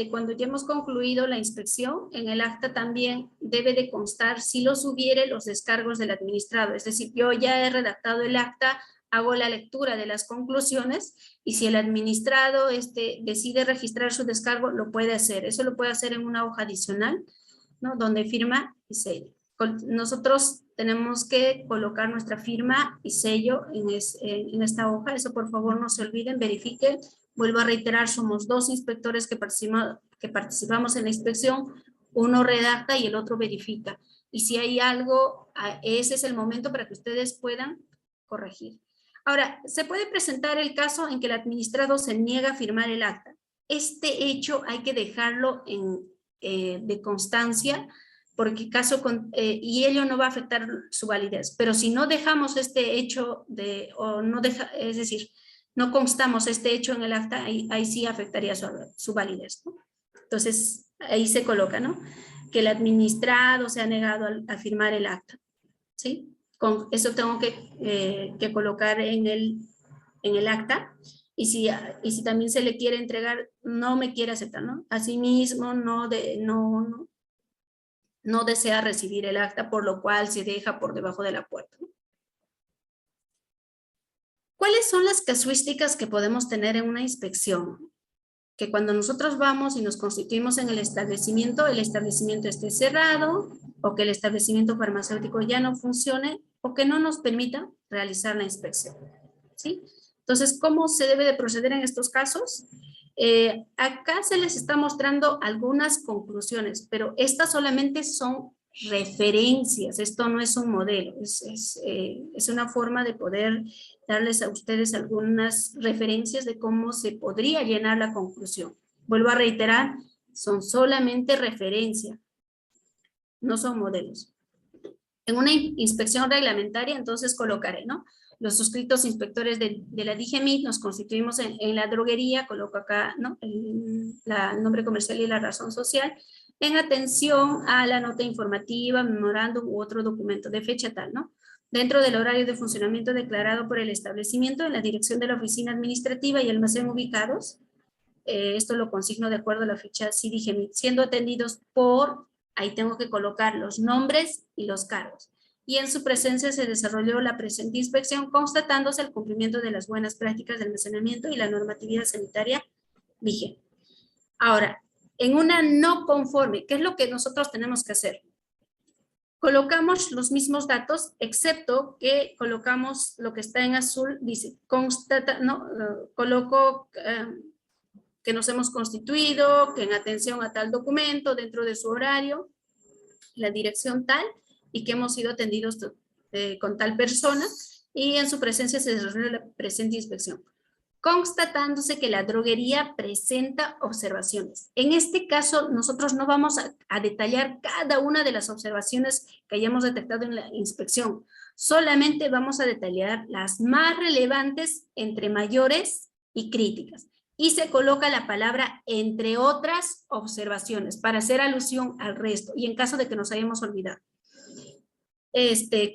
Cuando ya hemos concluido la inspección, en el acta también debe de constar, si los hubiere, los descargos del administrado. Es decir, yo ya he redactado el acta, hago la lectura de las conclusiones y si el administrado decide registrar su descargo, lo puede hacer. Eso lo puede hacer en una hoja adicional, ¿no? Donde firma y sella. nosotros tenemos que colocar nuestra firma y sello en esta hoja. Eso por favor no se olviden, verifiquen. Vuelvo a reiterar, somos 2 inspectores que participamos en la inspección. Uno redacta y el otro verifica. Y si hay algo, ese es el momento para que ustedes puedan corregir. Ahora, se puede presentar el caso en que el administrado se niega a firmar el acta. Este hecho hay que dejarlo de constancia, porque y ello no va a afectar su validez. Pero si no dejamos este hecho es decir, no constamos este hecho en el acta, ahí sí afectaría su validez, ¿no? Entonces, ahí se coloca, ¿no? Que el administrado se ha negado a firmar el acta, ¿sí? Con eso tengo que colocar en el acta. Y si también se le quiere entregar, no me quiere aceptar, ¿no? Asimismo, no desea recibir el acta, por lo cual se deja por debajo de la puerta, ¿no? ¿Cuáles son las casuísticas que podemos tener en una inspección? Que cuando nosotros vamos y nos constituimos en el establecimiento esté cerrado, o que el establecimiento farmacéutico ya no funcione, o que no nos permita realizar la inspección, ¿sí? Entonces, ¿cómo se debe de proceder en estos casos? Acá se les está mostrando algunas conclusiones, pero estas solamente son referencias, esto no es un modelo, es una forma de poder darles a ustedes algunas referencias de cómo se podría llenar la conclusión. Vuelvo a reiterar, son solamente referencia, no son modelos. En una inspección reglamentaria, entonces colocaré, ¿no? Los suscritos inspectores de la DIGEMIT nos constituimos en la droguería, coloco acá, ¿no? el nombre comercial y la razón social, en atención a la nota informativa, memorándum u otro documento de fecha tal, ¿no? Dentro del horario de funcionamiento declarado por el establecimiento, en la dirección de la oficina administrativa y almacén ubicados, esto lo consigno de acuerdo a la ficha DIGEMIT, siendo atendidos por, ahí tengo que colocar los nombres y los cargos. Y en su presencia se desarrolló la presente inspección, constatándose el cumplimiento de las buenas prácticas de almacenamiento y la normatividad sanitaria vigente. Ahora, en una no conforme, ¿qué es lo que nosotros tenemos que hacer? Colocamos los mismos datos, excepto que colocamos lo que está en azul, dice, coloco que nos hemos constituido, que en atención a tal documento, dentro de su horario, la dirección tal, y que hemos sido atendidos con tal persona, y en su presencia se desarrolla la presente inspección, constatándose que la droguería presenta observaciones. En este caso, nosotros no vamos a detallar cada una de las observaciones que hayamos detectado en la inspección, solamente vamos a detallar las más relevantes entre mayores y críticas. Y se coloca la palabra entre otras observaciones para hacer alusión al resto y en caso de que nos hayamos olvidado.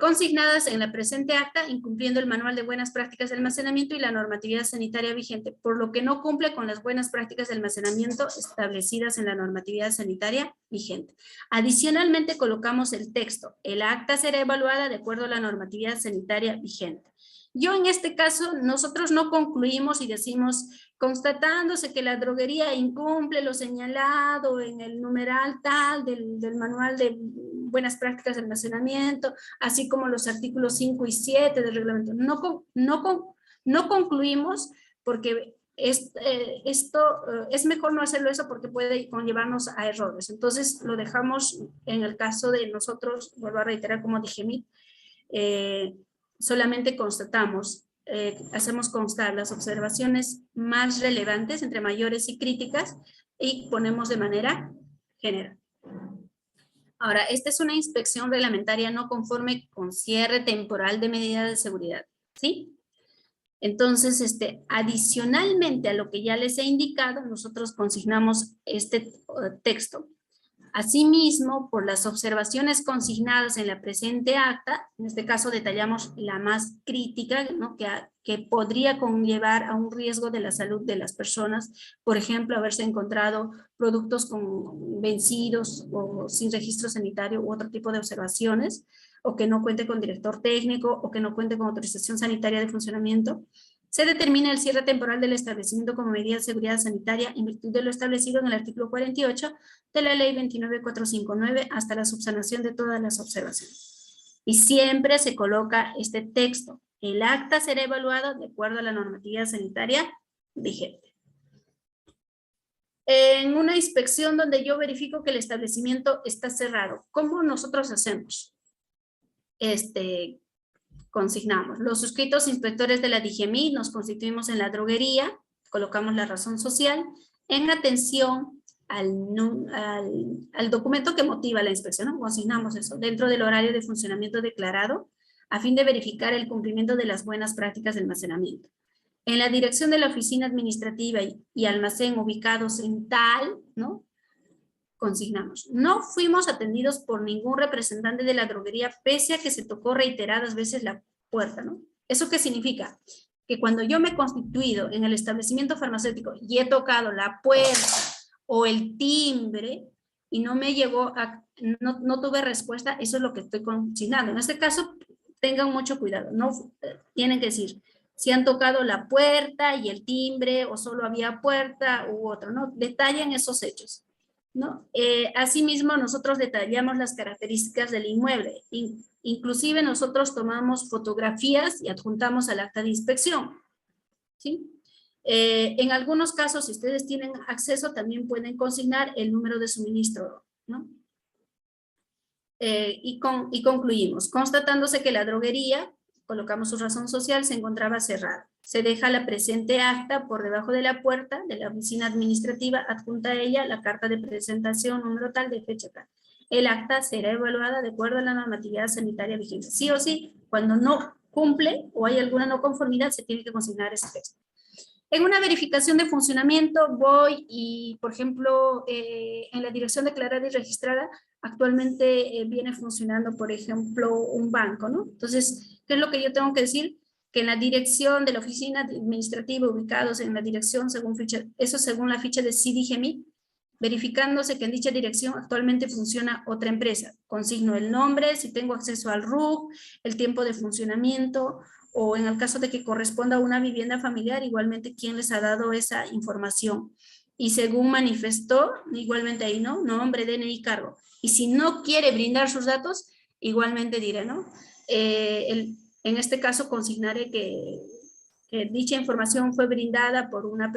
Consignadas en la presente acta, incumpliendo el manual de buenas prácticas de almacenamiento y la normatividad sanitaria vigente, por lo que no cumple con las buenas prácticas de almacenamiento establecidas en la normatividad sanitaria vigente. Adicionalmente colocamos el texto, el acta será evaluada de acuerdo a la normatividad sanitaria vigente. Yo en este caso, nosotros no concluimos y decimos, constatándose que la droguería incumple lo señalado en el numeral tal del manual de buenas prácticas de almacenamiento, así como los artículos 5 y 7 del reglamento. No concluimos porque esto es mejor no hacerlo eso porque puede conllevarnos a errores. Entonces lo dejamos en el caso de nosotros, vuelvo a reiterar como DIGEMIT, solamente constatamos, hacemos constar las observaciones más relevantes entre mayores y críticas y ponemos de manera general. Ahora, esta es una inspección reglamentaria no conforme con cierre temporal de medidas de seguridad, ¿sí? Entonces, adicionalmente a lo que ya les he indicado, nosotros consignamos este texto. Asimismo, por las observaciones consignadas en la presente acta, en este caso detallamos la más crítica, ¿no? que podría conllevar a un riesgo de la salud de las personas, por ejemplo, haberse encontrado productos vencidos o sin registro sanitario u otro tipo de observaciones, o que no cuente con director técnico, o que no cuente con autorización sanitaria de funcionamiento. Se determina el cierre temporal del establecimiento como medida de seguridad sanitaria en virtud de lo establecido en el artículo 48 de la ley 29459 hasta la subsanación de todas las observaciones. Y siempre se coloca este texto. El acta será evaluado de acuerdo a la normatividad sanitaria vigente. En una inspección donde yo verifico que el establecimiento está cerrado, ¿cómo nosotros hacemos? Consignamos. Los suscritos inspectores de la DIGEMI nos constituimos en la droguería, colocamos la razón social, en atención al documento que motiva la inspección, ¿no? Consignamos eso dentro del horario de funcionamiento declarado, a fin de verificar el cumplimiento de las buenas prácticas de almacenamiento. En la dirección de la oficina administrativa y almacén ubicados en tal, ¿no? Consignamos. No fuimos atendidos por ningún representante de la droguería, pese a que se tocó reiteradas veces la puerta, ¿no? ¿Eso qué significa? Que cuando yo me he constituido en el establecimiento farmacéutico y he tocado la puerta o el timbre y no me llegó no tuve respuesta, eso es lo que estoy consignando. En este caso, tengan mucho cuidado, no tienen que decir si han tocado la puerta y el timbre o solo había puerta u otro, ¿no? Detallen esos hechos, ¿no? Asimismo, nosotros detallamos las características del inmueble. Inclusive nosotros tomamos fotografías y adjuntamos al acta de inspección, ¿sí? En algunos casos, si ustedes tienen acceso, también pueden consignar el número de suministro, ¿no? Y concluimos, constatándose que la droguería, colocamos su razón social, se encontraba cerrada. Se deja la presente acta por debajo de la puerta de la oficina administrativa, adjunta a ella la carta de presentación, número tal, de fecha tal. El acta será evaluada de acuerdo a la normatividad sanitaria vigente. Sí o sí, cuando no cumple o hay alguna no conformidad, se tiene que consignar ese texto. En una verificación de funcionamiento voy y, por ejemplo, en la dirección declarada y registrada, actualmente viene funcionando, por ejemplo, un banco, ¿no? Entonces, ¿qué es lo que yo tengo que decir? Que en la dirección de la oficina administrativa, ubicados en la dirección según ficha, eso según la ficha de CIDIGEMI, verificándose que en dicha dirección actualmente funciona otra empresa. Consigno el nombre, si tengo acceso al RUC, el tiempo de funcionamiento, o en el caso de que corresponda a una vivienda familiar, igualmente quién les ha dado esa información. Y según manifestó, igualmente ahí, ¿no? Nombre, DNI, cargo. Y si no quiere brindar sus datos, igualmente diré, ¿no? En este caso consignaré que dicha información fue brindada por una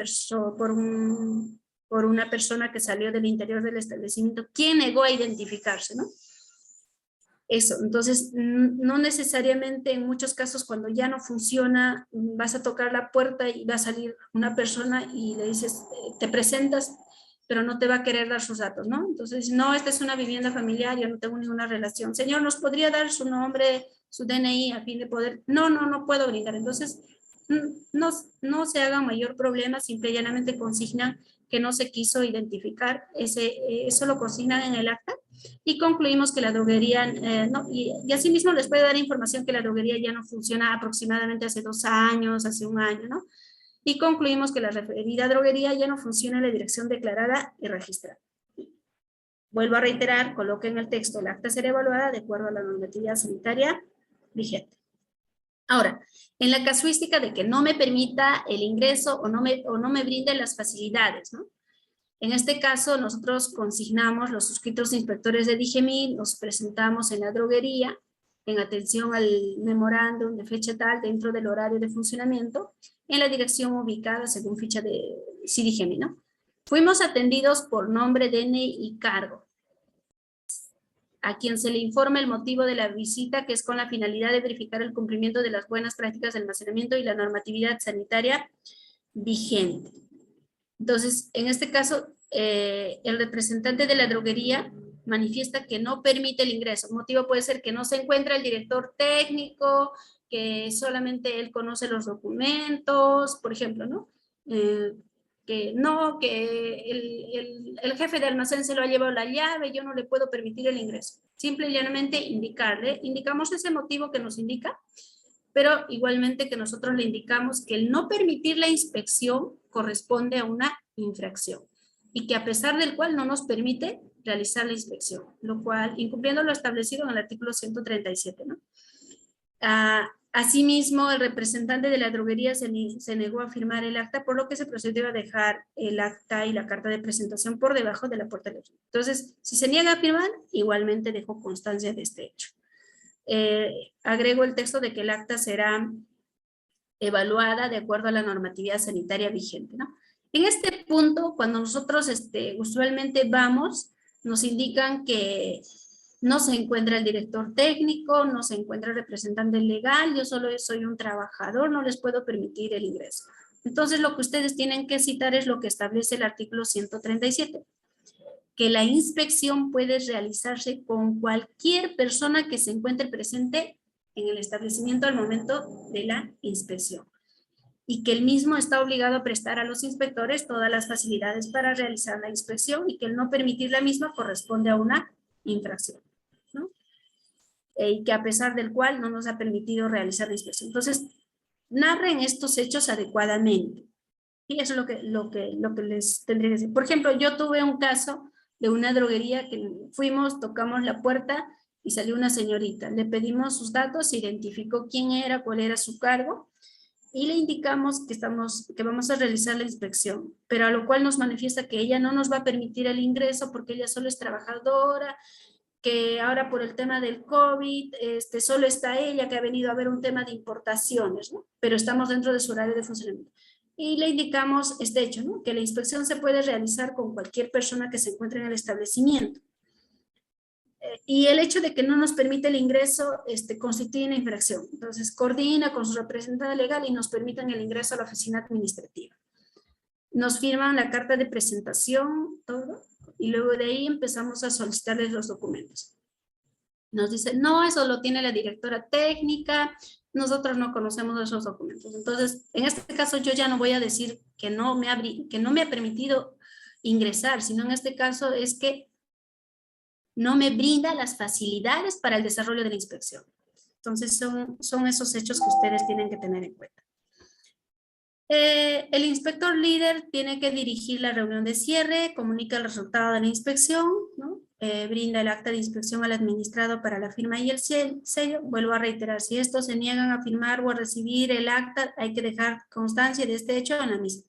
persona que salió del interior del establecimiento, quien negó a identificarse, ¿no? Eso, entonces no necesariamente en muchos casos cuando ya no funciona vas a tocar la puerta y va a salir una persona y le dices, te presentas, pero no te va a querer dar sus datos, ¿no? Entonces, no, esta es una vivienda familiar, yo no tengo ninguna relación. Señor, ¿nos podría dar su nombre, su DNI a fin de poder? No puedo brindar. Entonces, no se haga mayor problema, simple y llanamente consignan que no se quiso identificar, eso lo consignan en el acta. Y concluimos que la droguería, y asimismo les puede dar información que la droguería ya no funciona aproximadamente hace 2 años, hace 1 año, ¿no? Y concluimos que la referida droguería ya no funciona en la dirección declarada y registrada. Vuelvo a reiterar, coloquen el texto, el acta será evaluada de acuerdo a la normatividad sanitaria vigente. Ahora, en la casuística de que no me permita el ingreso o no me brinde las facilidades, ¿no? En este caso, nosotros consignamos los suscritos inspectores de DIGEMI, nos presentamos en la droguería, en atención al memorándum de fecha tal, dentro del horario de funcionamiento, en la dirección ubicada según ficha de CIDIGEMI, ¿no? Fuimos atendidos por nombre, DNI y cargo, a quien se le informa el motivo de la visita, que es con la finalidad de verificar el cumplimiento de las buenas prácticas de almacenamiento y la normatividad sanitaria vigente. Entonces, en este caso, el representante de la droguería manifiesta que no permite el ingreso. El motivo puede ser que no se encuentra el director técnico, que solamente él conoce los documentos, por ejemplo, ¿no? Que el jefe de almacén se lo ha llevado la llave, yo no le puedo permitir el ingreso. Simple y llanamente indicarle, indicamos ese motivo que nos indica, pero igualmente que nosotros le indicamos que el no permitir la inspección corresponde a una infracción y que a pesar del cual no nos permite realizar la inspección, lo cual, incumpliendo lo establecido en el artículo 137, ¿no? Asimismo, el representante de la droguería se negó a firmar el acta, por lo que se procedió a dejar el acta y la carta de presentación por debajo de la puerta del hotel. Entonces, si se niega a firmar, igualmente dejó constancia de este hecho. Agrego el texto de que el acta será evaluada de acuerdo a la normatividad sanitaria vigente, ¿no? En este punto, cuando nosotros usualmente vamos, nos indican que no se encuentra el director técnico, no se encuentra el representante legal, yo solo soy un trabajador, no les puedo permitir el ingreso. Entonces, lo que ustedes tienen que citar es lo que establece el artículo 137, que la inspección puede realizarse con cualquier persona que se encuentre presente en el establecimiento al momento de la inspección, y que el mismo está obligado a prestar a los inspectores todas las facilidades para realizar la inspección y que el no permitir la misma corresponde a una infracción, ¿no? Y que a pesar del cual no nos ha permitido realizar la inspección. Entonces, narren estos hechos adecuadamente. Y eso es lo que les tendría que decir. Por ejemplo, yo tuve un caso de una droguería que fuimos, tocamos la puerta y salió una señorita. Le pedimos sus datos, se identificó quién era, cuál era su cargo, y le indicamos que vamos a realizar la inspección, pero a lo cual nos manifiesta que ella no nos va a permitir el ingreso porque ella solo es trabajadora, que ahora por el tema del COVID, solo está ella, que ha venido a ver un tema de importaciones, ¿no? Pero estamos dentro de su horario de funcionamiento. Y le indicamos este hecho, ¿no? Que la inspección se puede realizar con cualquier persona que se encuentre en el establecimiento. Y el hecho de que no nos permite el ingreso constituye una infracción. Entonces, coordina con su representante legal y nos permiten el ingreso a la oficina administrativa. Nos firman la carta de presentación, todo, y luego de ahí empezamos a solicitarles los documentos. Nos dicen, no, eso lo tiene la directora técnica, nosotros no conocemos esos documentos. Entonces, en este caso yo ya no voy a decir que no me ha permitido ingresar, sino en este caso es que no me brinda las facilidades para el desarrollo de la inspección. Entonces, son esos hechos que ustedes tienen que tener en cuenta. El inspector líder tiene que dirigir la reunión de cierre, comunica el resultado de la inspección, ¿no? Brinda el acta de inspección al administrado para la firma y el sello. Vuelvo a reiterar, si estos se niegan a firmar o a recibir el acta, hay que dejar constancia de este hecho en la misma.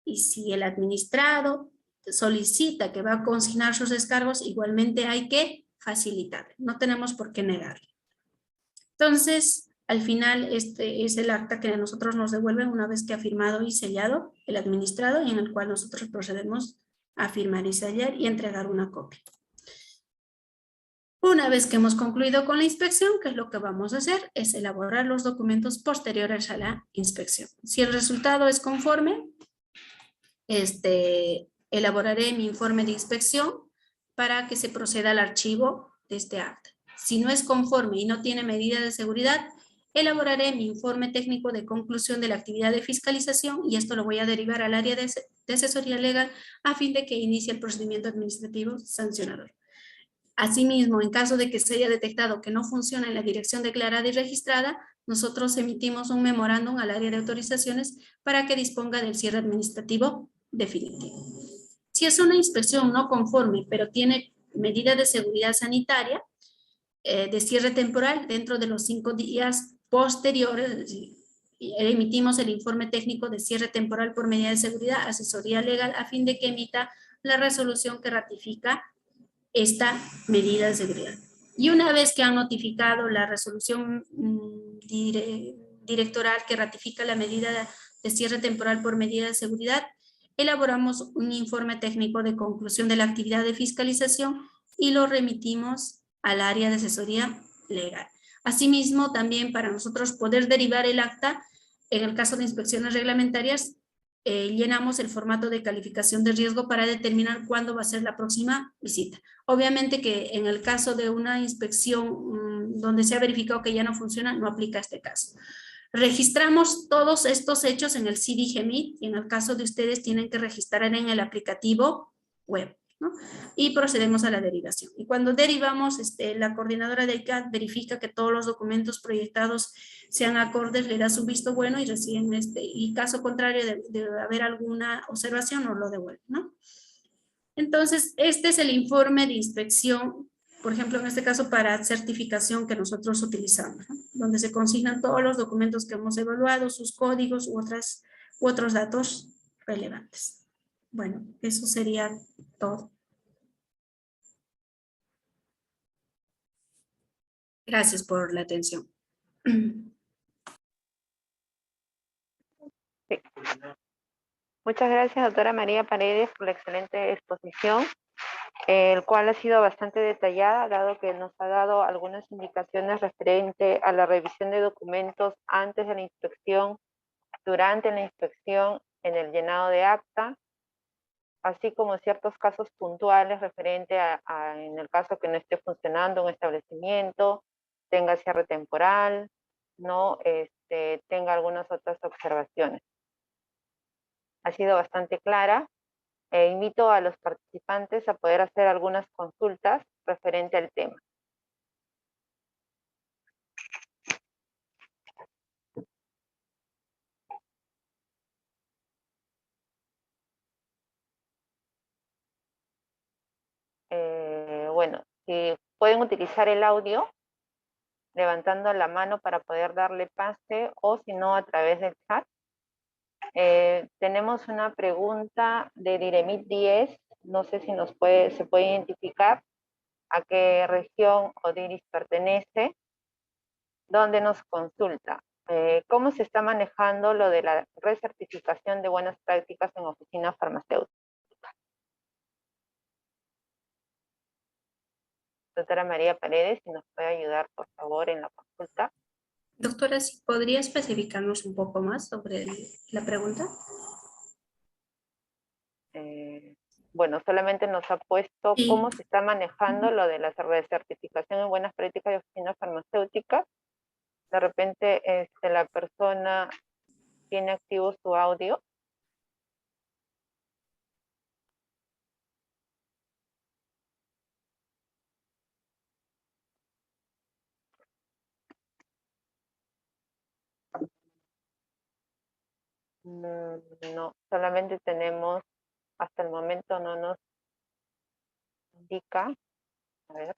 Y si el administrado solicita que va a consignar sus descargos, igualmente hay que facilitar, no tenemos por qué negarlo. Entonces, al final, este es el acta que a nosotros nos devuelven una vez que ha firmado y sellado el administrado, y en el cual nosotros procedemos a firmar y sellar y entregar una copia. Una vez que hemos concluido con la inspección, ¿qué es lo que vamos a hacer? Es elaborar los documentos posteriores a la inspección. Si el resultado es conforme, elaboraré mi informe de inspección para que se proceda al archivo de este acta. Si no es conforme y no tiene medidas de seguridad, elaboraré mi informe técnico de conclusión de la actividad de fiscalización y esto lo voy a derivar al área de asesoría legal a fin de que inicie el procedimiento administrativo sancionador. Asimismo, en caso de que se haya detectado que no funciona en la dirección declarada y registrada, nosotros emitimos un memorándum al área de autorizaciones para que disponga del cierre administrativo definitivo. Si es una inspección no conforme, pero tiene medidas de seguridad sanitaria, de cierre temporal, dentro de los 5 días posteriores, emitimos el informe técnico de cierre temporal por medida de seguridad, asesoría legal, a fin de que emita la resolución que ratifica esta medida de seguridad. Y una vez que han notificado la resolución directoral que ratifica la medida de cierre temporal por medida de seguridad, elaboramos un informe técnico de conclusión de la actividad de fiscalización y lo remitimos al área de asesoría legal. Asimismo, también para nosotros poder derivar el acta, en el caso de inspecciones reglamentarias, llenamos el formato de calificación de riesgo para determinar cuándo va a ser la próxima visita. Obviamente que en el caso de una inspección donde se ha verificado que ya no funciona, no aplica este caso. Registramos todos estos hechos en el CD-GEMIT y en el caso de ustedes tienen que registrar en el aplicativo web, ¿no? Y procedemos a la derivación. Y cuando derivamos, la coordinadora de ICAT verifica que todos los documentos proyectados sean acordes, le da su visto bueno y reciben y caso contrario de haber alguna observación, nos lo devuelve, ¿no? Entonces, este es el informe de inspección por ejemplo, en este caso para certificación que nosotros utilizamos, ¿no? Donde se consignan todos los documentos que hemos evaluado, sus códigos u otros datos relevantes. Bueno, eso sería todo. Gracias por la atención. Sí. Muchas gracias, doctora María Paredes, por la excelente exposición, el cual ha sido bastante detallada, dado que nos ha dado algunas indicaciones referente a la revisión de documentos antes de la inspección, durante la inspección, en el llenado de acta, así como ciertos casos puntuales referente en el caso que no esté funcionando un establecimiento, tenga cierre temporal, no tenga algunas otras observaciones. Ha sido bastante clara. Invito a los participantes a poder hacer algunas consultas referente al tema. Bueno, si pueden utilizar el audio, levantando la mano para poder darle pase, o si no, a través del chat. Tenemos una pregunta de Diremit 10, no sé si se puede identificar a qué región Odiris pertenece, donde nos consulta. ¿Cómo se está manejando lo de la recertificación de buenas prácticas en oficinas farmacéuticas? Doctora María Paredes, si nos puede ayudar, por favor, en la consulta. Doctora, ¿sí podría especificarnos un poco más sobre la pregunta? Bueno, solamente nos ha puesto Sí. cómo se está manejando lo de la recertificación en buenas prácticas de oficinas farmacéuticas. De repente la persona tiene activo su audio. No, solamente tenemos, hasta el momento no nos indica. A ver.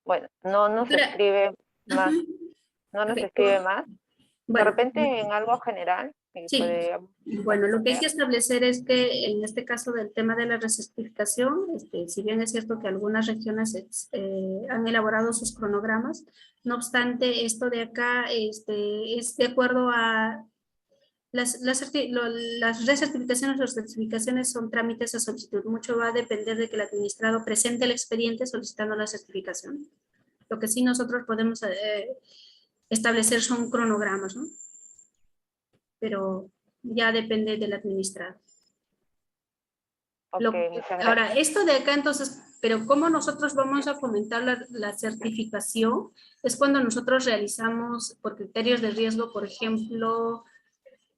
Bueno, no nos escribe más. No nos escribe más. De Bueno, repente en algo general. sí. Bueno, lo que hay que establecer es que en este caso del tema de la recertificación, si bien es cierto que algunas regiones han elaborado sus cronogramas, no obstante, esto de acá es de acuerdo a las recertificaciones o certificaciones son trámites a solicitud. Mucho va a depender de que el administrado presente el expediente solicitando la certificación. Lo que sí nosotros podemos establecer son cronogramas, ¿no? Pero ya depende del administrado. Okay, muchas gracias. Ahora, esto de acá entonces, pero ¿cómo nosotros vamos a fomentar la certificación? Es cuando nosotros realizamos por criterios de riesgo, por ejemplo,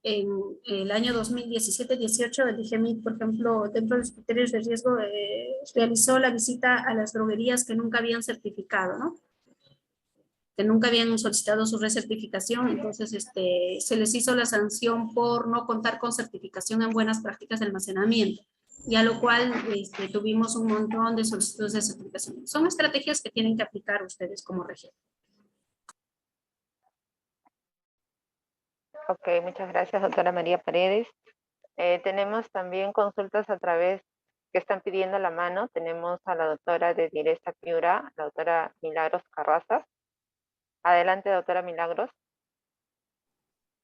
en el año 2017-18, el DGMIT, por ejemplo, dentro de los criterios de riesgo, realizó la visita a las droguerías que nunca habían certificado, ¿no? Que nunca habían solicitado su recertificación, entonces se les hizo la sanción por no contar con certificación en buenas prácticas de almacenamiento, y a lo cual tuvimos un montón de solicitudes de certificación. Son estrategias que tienen que aplicar ustedes como región. Ok, muchas gracias, doctora María Paredes. Tenemos también consultas a través que están pidiendo la mano. Tenemos a la doctora de Diresa Piura, la doctora Milagros Carrazas. Adelante, doctora Milagros.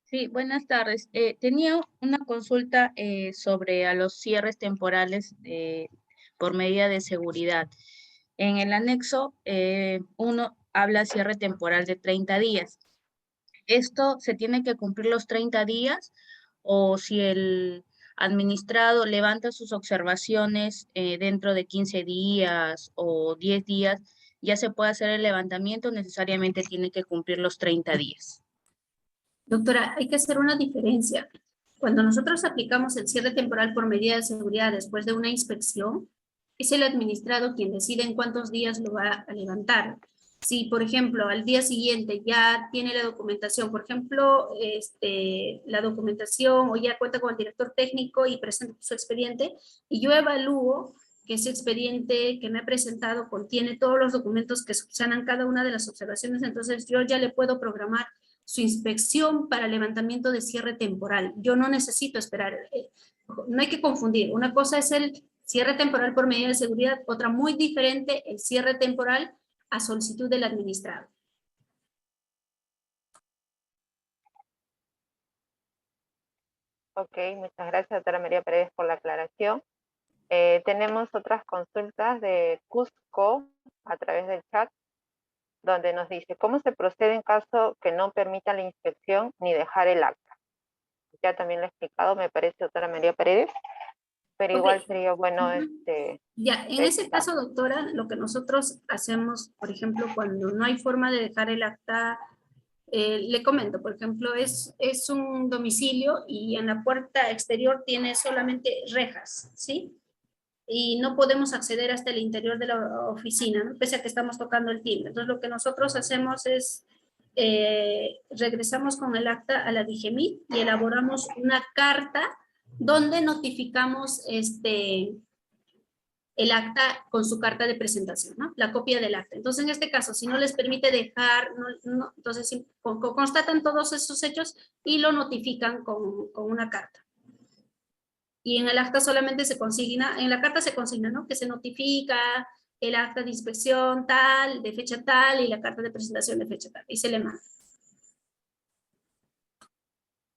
Sí, buenas tardes. Tenía una consulta sobre a los cierres temporales por medida de seguridad. En el anexo, uno habla cierre temporal de 30 días. ¿Esto se tiene que cumplir los 30 días o si el administrado levanta sus observaciones dentro de 15 días o 10 días, ya se puede hacer el levantamiento, necesariamente tiene que cumplir los 30 días? Doctora, hay que hacer una diferencia. Cuando nosotros aplicamos el cierre temporal por medida de seguridad después de una inspección, es el administrado quien decide en cuántos días lo va a levantar. Si, por ejemplo, al día siguiente ya tiene la documentación, por ejemplo, la documentación o ya cuenta con el director técnico y presenta su expediente, y yo evalúo que ese expediente que me ha presentado contiene todos los documentos que subsanan cada una de las observaciones, entonces yo ya le puedo programar su inspección para levantamiento de cierre temporal. Yo no necesito esperar. No hay que confundir. Una cosa es el cierre temporal por medida de seguridad, otra muy diferente, el cierre temporal a solicitud del administrado. Ok, muchas gracias, doctora María Paredes, por la aclaración. Tenemos otras consultas de Cusco a través del chat, donde nos dice, ¿cómo se procede en caso que no permita la inspección ni dejar el acta? Ya también lo he explicado, me parece, doctora María Paredes, pero Ok. igual sería bueno Ya, en ese precisar. caso, doctora, lo que nosotros hacemos, por ejemplo, cuando no hay forma de dejar el acta, le comento, por ejemplo, es un domicilio y en la puerta exterior tiene solamente rejas, ¿sí? Y no podemos acceder hasta el interior de la oficina, ¿no? Pese a que estamos tocando el timbre. Entonces, lo que nosotros hacemos es, regresamos con el acta a la DIGEMIT y elaboramos una carta donde notificamos el acta con su carta de presentación, ¿no? La copia del acta. Entonces, en este caso, si no les permite dejar, entonces constatan todos esos hechos y lo notifican con una carta. Y en el acta solamente se consigna, en la carta se consigna, ¿no? Que se notifica el acta de inspección tal, de fecha tal, y la carta de presentación de fecha tal, y se le manda.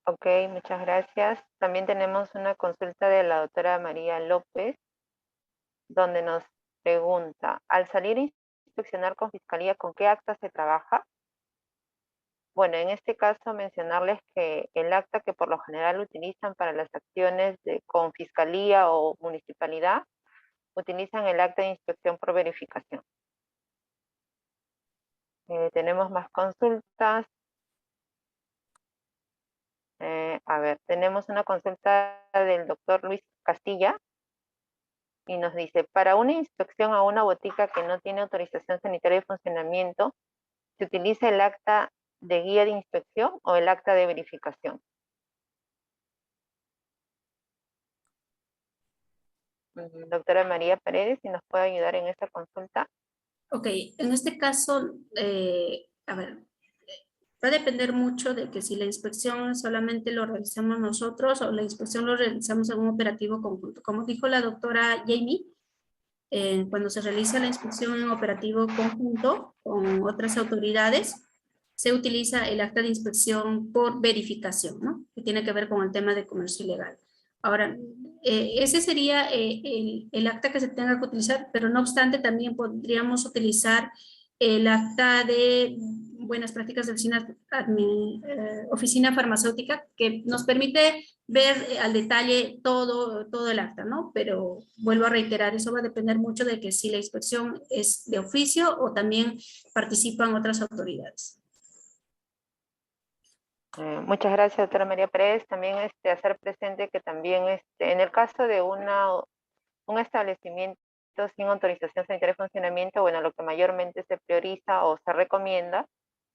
Ok, muchas gracias. También tenemos una consulta de la doctora María López, donde nos pregunta, al salir a inspeccionar con Fiscalía, ¿con qué acta se trabaja? Bueno, en este caso mencionarles que el acta que por lo general utilizan para las acciones con Fiscalía o Municipalidad, utilizan el acta de inspección por verificación. Tenemos más consultas. A ver, tenemos una consulta del doctor Luis Castilla y nos dice, para una inspección a una botica que no tiene autorización sanitaria de funcionamiento, ¿se utiliza el acta de guía de inspección o el acta de verificación? Doctora María Paredes, si nos puede ayudar en esta consulta. Ok, en este caso, a ver, va a depender mucho de que si la inspección solamente lo realizamos nosotros o la inspección lo realizamos en un operativo conjunto. Como dijo la doctora Jamie, cuando se realiza la inspección en operativo conjunto con otras autoridades, se utiliza el acta de inspección por verificación, ¿no? Que tiene que ver con el tema de comercio ilegal. Ahora, ese sería el acta que se tenga que utilizar, pero no obstante también podríamos utilizar el acta de buenas prácticas de oficina farmacéutica, que nos permite ver al detalle todo el acta, ¿no? Pero vuelvo a reiterar, eso va a depender mucho de que si la inspección es de oficio o también participan otras autoridades. Muchas gracias, doctora María Pérez. También hacer presente que también en el caso de un establecimiento sin autorización sanitaria de funcionamiento, bueno, lo que mayormente se prioriza o se recomienda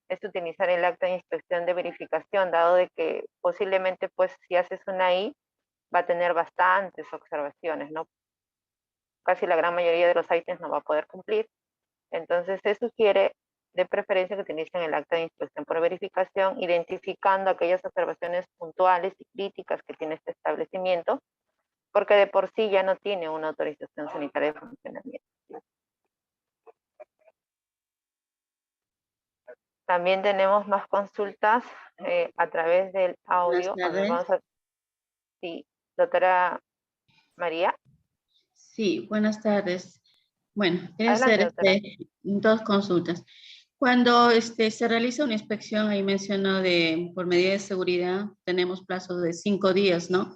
es utilizar el acta de inspección de verificación, dado de que posiblemente, pues, si haces una I, va a tener bastantes observaciones, ¿no? Casi la gran mayoría de los ítems no va a poder cumplir. Entonces, se sugiere de preferencia que utilicen el acta de inspección por verificación, identificando aquellas observaciones puntuales y críticas que tiene este establecimiento, porque de por sí ya no tiene una autorización sanitaria de funcionamiento. También tenemos más consultas a través del audio. A ver, vamos a... Sí, doctora María. Sí, buenas tardes. Bueno, quiero Adelante, hacer doctora. dos consultas. Cuando se realiza una inspección, ahí mencionó por medida de seguridad, tenemos plazos de 5 días, ¿no?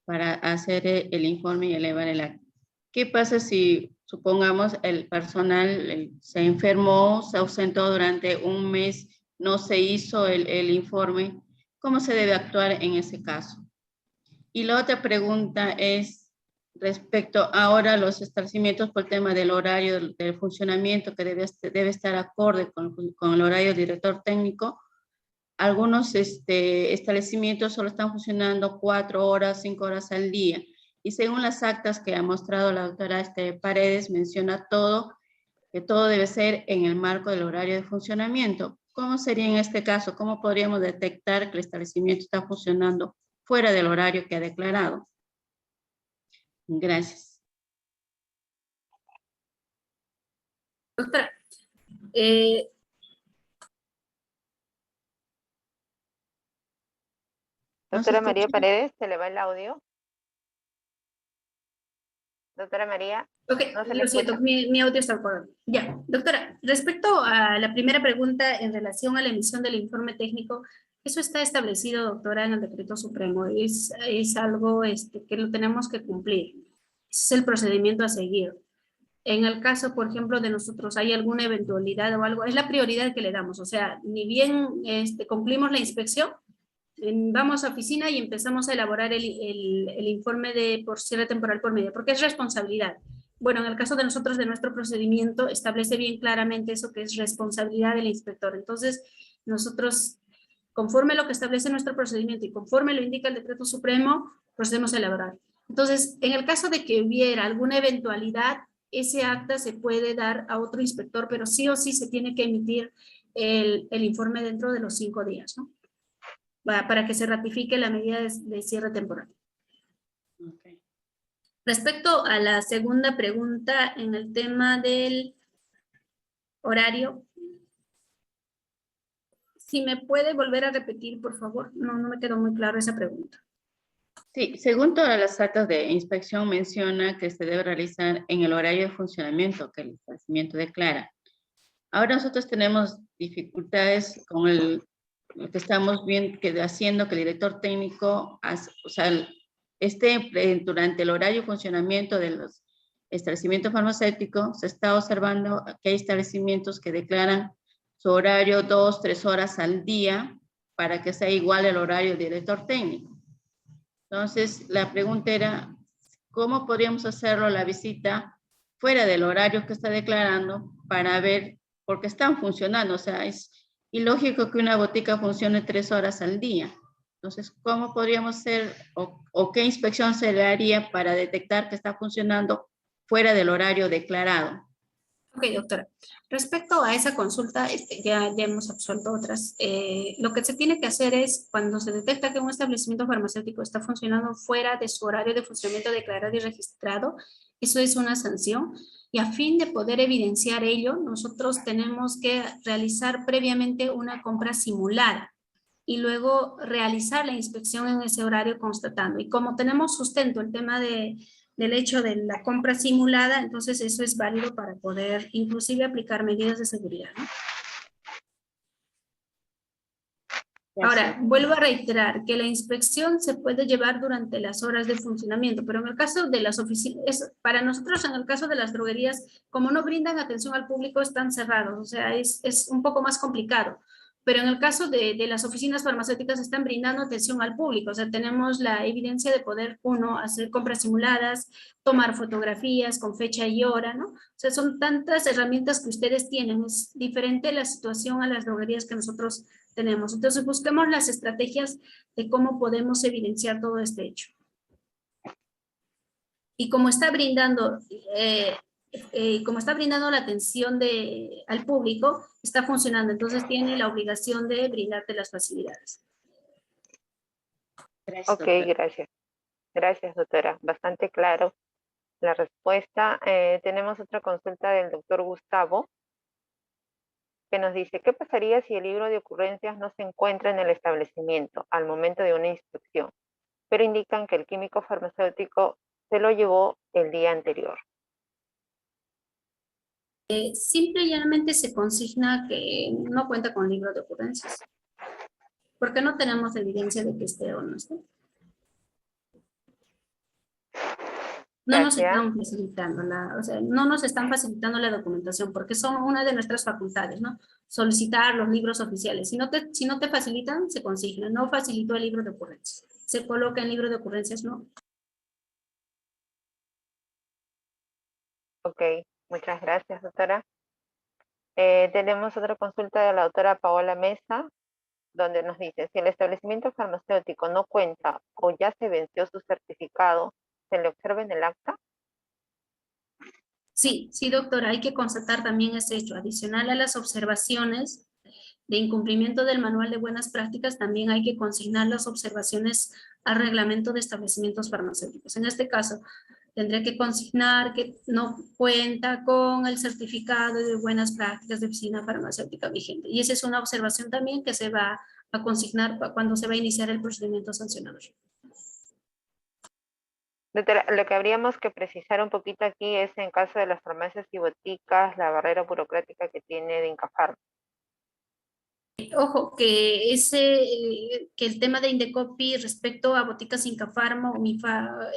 Para hacer el informe y elevar el acta. ¿Qué pasa si, supongamos, el personal se enfermó, se ausentó durante un mes, no se hizo el informe? ¿Cómo se debe actuar en ese caso? Y la otra pregunta es, respecto ahora a los establecimientos por el tema del horario del funcionamiento que debe estar acorde con el horario del director técnico. Algunos establecimientos solo están funcionando 4 horas, 5 horas al día. Y según las actas que ha mostrado la doctora Paredes, menciona que todo debe ser en el marco del horario de funcionamiento. ¿Cómo sería en este caso? ¿Cómo podríamos detectar que el establecimiento está funcionando fuera del horario que ha declarado? Gracias. Doctora, Doctora María Paredes, ¿se le va el audio? Doctora María, ok, no se le lo siento, escucha. mi audio está apagado. Ya, doctora, respecto a la primera pregunta en relación a la emisión del informe técnico, eso está establecido, doctora, en el decreto supremo. Es algo que lo tenemos que cumplir. Ese es el procedimiento a seguir. En el caso, por ejemplo, de nosotros, hay alguna eventualidad o algo, es la prioridad que le damos. O sea, ni bien concluimos la inspección, vamos a oficina y empezamos a elaborar el informe de por cierre temporal por medio, porque es responsabilidad. Bueno, en el caso de nosotros, de nuestro procedimiento, establece bien claramente eso que es responsabilidad del inspector. Entonces, nosotros, conforme lo que establece nuestro procedimiento y conforme lo indica el decreto supremo, procedemos a elaborar. Entonces, en el caso de que hubiera alguna eventualidad, ese acta se puede dar a otro inspector, pero sí o sí se tiene que emitir el informe dentro de los 5 días, ¿no? Para que se ratifique la medida de cierre temporal. Okay. Respecto a la segunda pregunta en el tema del horario, si me puede volver a repetir, por favor, no me quedó muy claro esa pregunta. Sí, según todas las actas de inspección menciona que se debe realizar en el horario de funcionamiento que el establecimiento declara. Ahora nosotros tenemos dificultades con lo que estamos haciendo que el director técnico esté durante el horario de funcionamiento de los establecimientos farmacéuticos. Se está observando que hay establecimientos que declaran su horario 2, 3 horas al día para que sea igual el horario del director técnico. Entonces, la pregunta era, ¿cómo podríamos hacerlo la visita fuera del horario que está declarando para ver, porque están funcionando? O sea, es ilógico que una botica funcione 3 horas al día. Entonces, ¿cómo podríamos hacer o qué inspección se le haría para detectar que está funcionando fuera del horario declarado? Ok, doctora. Respecto a esa consulta, ya hemos absuelto otras. Lo que se tiene que hacer es, cuando se detecta que un establecimiento farmacéutico está funcionando fuera de su horario de funcionamiento declarado y registrado, eso es una sanción. Y a fin de poder evidenciar ello, nosotros tenemos que realizar previamente una compra simulada y luego realizar la inspección en ese horario constatando. Y como tenemos sustento el tema del hecho de la compra simulada, entonces eso es válido para poder inclusive aplicar medidas de seguridad, ¿no? Ahora, vuelvo a reiterar que la inspección se puede llevar durante las horas de funcionamiento, pero en el caso de las oficinas, para nosotros en el caso de las droguerías, como no brindan atención al público, están cerrados, o sea, es un poco más complicado. Pero en el caso de las oficinas farmacéuticas están brindando atención al público, o sea, tenemos la evidencia de poder, uno, hacer compras simuladas, tomar fotografías con fecha y hora, ¿no? O sea, son tantas herramientas que ustedes tienen, es diferente la situación a las droguerías que nosotros tenemos. Entonces, busquemos las estrategias de cómo podemos evidenciar todo este hecho. Y como está brindando la atención al público, está funcionando. Entonces tiene la obligación de brindarte las facilidades. Gracias, Ok, doctora. gracias. Gracias, doctora. Bastante claro la respuesta. Tenemos otra consulta del doctor Gustavo, que nos dice, ¿qué pasaría si el libro de ocurrencias no se encuentra en el establecimiento al momento de una inspección, pero indican que el químico farmacéutico se lo llevó el día anterior? Simple y llanamente se consigna que no cuenta con libro de ocurrencias, porque no tenemos evidencia de que esté o no esté. No nos Gracias. están facilitando no nos están facilitando la documentación porque son una de nuestras facultades, ¿no? Solicitar los libros oficiales. Si no te facilitan, se consigna. No facilitó el libro de ocurrencias. Se coloca en libro de ocurrencias, ¿no? Ok, muchas gracias, doctora. Tenemos otra consulta de la doctora Paola Mesa, donde nos dice, si el establecimiento farmacéutico no cuenta o ya se venció su certificado, ¿se le observa en el acta? Sí, sí, doctora, hay que constatar también ese hecho. Adicional a las observaciones de incumplimiento del manual de buenas prácticas, también hay que consignar las observaciones al reglamento de establecimientos farmacéuticos. En este caso, tendré que consignar que no cuenta con el certificado de buenas prácticas de oficina farmacéutica vigente. Y esa es una observación también que se va a consignar cuando se va a iniciar el procedimiento sancionador. Doctora, lo que habríamos que precisar un poquito aquí es en caso de las farmacias y boticas, la barrera burocrática que tiene de Incafarma. Ojo, que el tema de Indecopi respecto a boticas Incafarma o MIFA,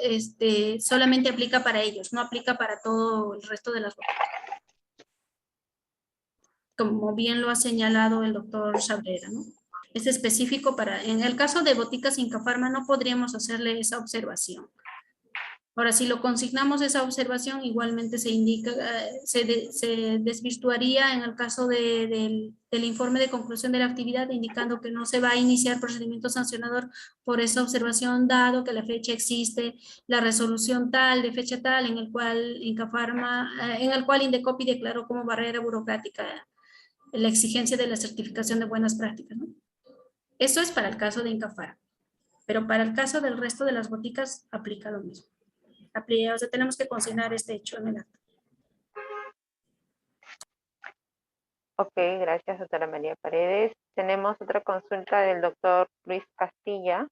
solamente aplica para ellos, no aplica para todo el resto de las boticas. Como bien lo ha señalado el doctor Sabrera, ¿no? Es específico en el caso de boticas Incafarma no podríamos hacerle esa observación. Ahora, si lo consignamos esa observación, igualmente se indica, se desvirtuaría en el caso del informe de conclusión de la actividad, indicando que no se va a iniciar procedimiento sancionador por esa observación, dado que la fecha existe, la resolución tal, de fecha tal, en el cual Indecopi declaró como barrera burocrática la exigencia de la certificación de buenas prácticas, ¿no? Eso es para el caso de Incafarma, pero para el caso del resto de las boticas aplica lo mismo. O sea, tenemos que consignar este hecho en el acta. Ok, gracias, doctora María Paredes. Tenemos otra consulta del doctor Luis Castilla,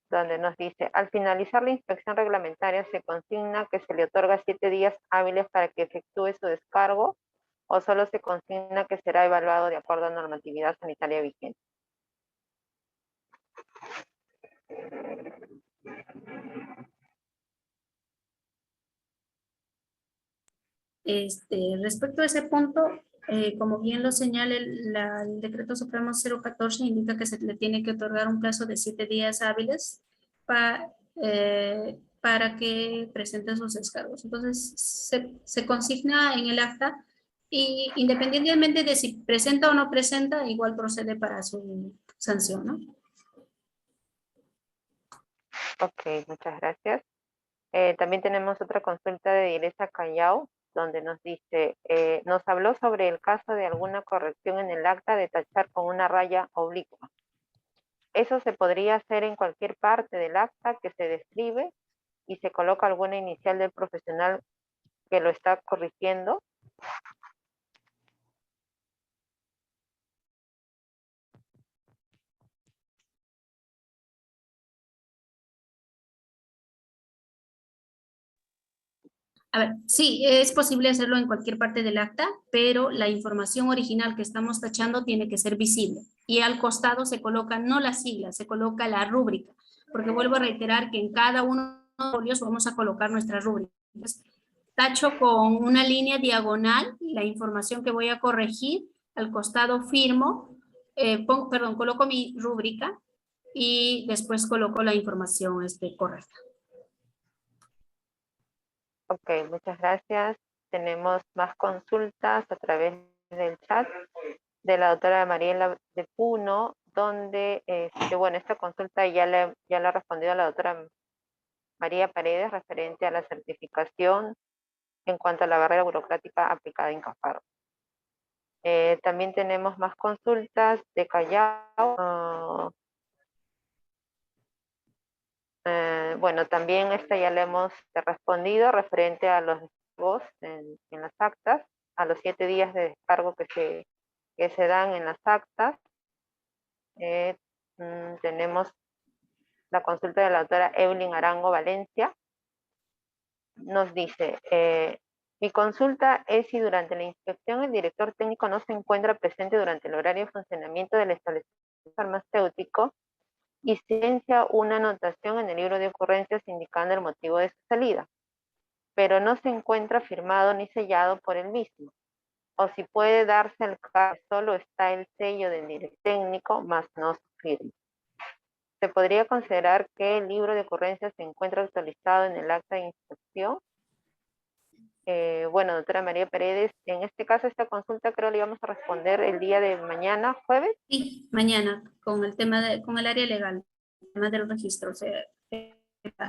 donde nos dice, al finalizar la inspección reglamentaria se consigna que se le otorga 7 días hábiles para que efectúe su descargo o solo se consigna que será evaluado de acuerdo a normatividad sanitaria vigente. Respecto a ese punto, como bien lo señala el decreto supremo 014, indica que se le tiene que otorgar un plazo de 7 días hábiles para que presente sus descargos. Entonces, se consigna en el acta y independientemente de si presenta o no presenta, igual procede para su sanción, ¿no? Ok, muchas gracias. También tenemos otra consulta de Direza Callao, donde nos dice, nos habló sobre el caso de alguna corrección en el acta de tachar con una raya oblicua. Eso se podría hacer en cualquier parte del acta que se describe y se coloca alguna inicial del profesional que lo está corrigiendo. A ver, sí, es posible hacerlo en cualquier parte del acta, pero la información original que estamos tachando tiene que ser visible. Y al costado se coloca no la sigla, se coloca la rúbrica, porque vuelvo a reiterar que en cada uno de los folios vamos a colocar nuestra rúbrica. Entonces, tacho con una línea diagonal la información que voy a corregir, al costado firmo, coloco mi rúbrica y después coloco la información correcta. Ok, muchas gracias. Tenemos más consultas a través del chat de la doctora Mariela de Puno, donde, bueno, esta consulta ya la ha respondido la doctora María Paredes referente a la certificación en cuanto a la barrera burocrática aplicada en Incafarma. También tenemos más consultas de Callao. Bueno, también esta ya la hemos respondido referente a los descargos en las actas, a los 7 días de descargo que se dan en las actas. Tenemos la consulta de la doctora Evelyn Arango Valencia. Nos dice, mi consulta es si durante la inspección el director técnico no se encuentra presente durante el horario de funcionamiento del establecimiento farmacéutico y silencia una anotación en el libro de ocurrencias indicando el motivo de su salida, pero no se encuentra firmado ni sellado por el mismo. O si puede darse el caso, solo está el sello del director técnico, más no su firma. ¿Se podría considerar que el libro de ocurrencias se encuentra actualizado en el acta de inspección? Bueno, doctora María Paredes, en este caso esta consulta creo le íbamos a responder el día de mañana, jueves. Sí, mañana, con el tema con el área legal, el tema del registro, o sea,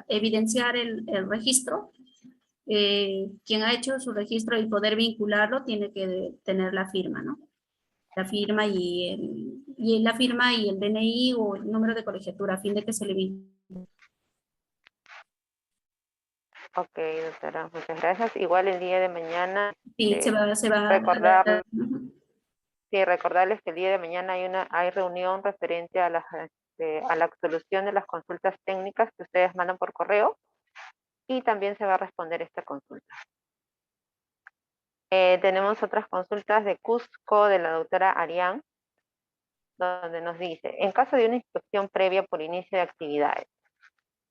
evidenciar el registro. Quien ha hecho su registro y poder vincularlo tiene que tener la firma, ¿no? La firma y la firma y el DNI o el número de colegiatura a fin de que se le vincule. Ok, doctora, muchas gracias. Igual el día de mañana, Sí, se va recordar, ujú. sí, recordarles que el día de mañana hay reunión referente a a la absolución de las consultas técnicas que ustedes mandan por correo y también se va a responder esta consulta. Tenemos otras consultas de Cusco de la doctora Arián, donde nos dice, en caso de una inspección previa por inicio de actividades,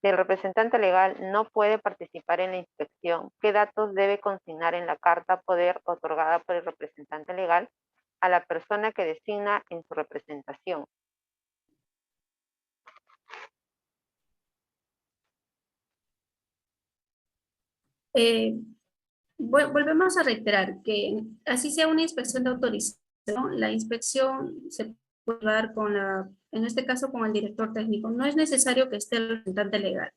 si el representante legal no puede participar en la inspección, ¿qué datos debe consignar en la carta poder otorgada por el representante legal a la persona que designa en su representación? Volvemos a reiterar que así sea una inspección de autorización, la inspección se puede dar en este caso con el director técnico. No es necesario que esté el representante legal.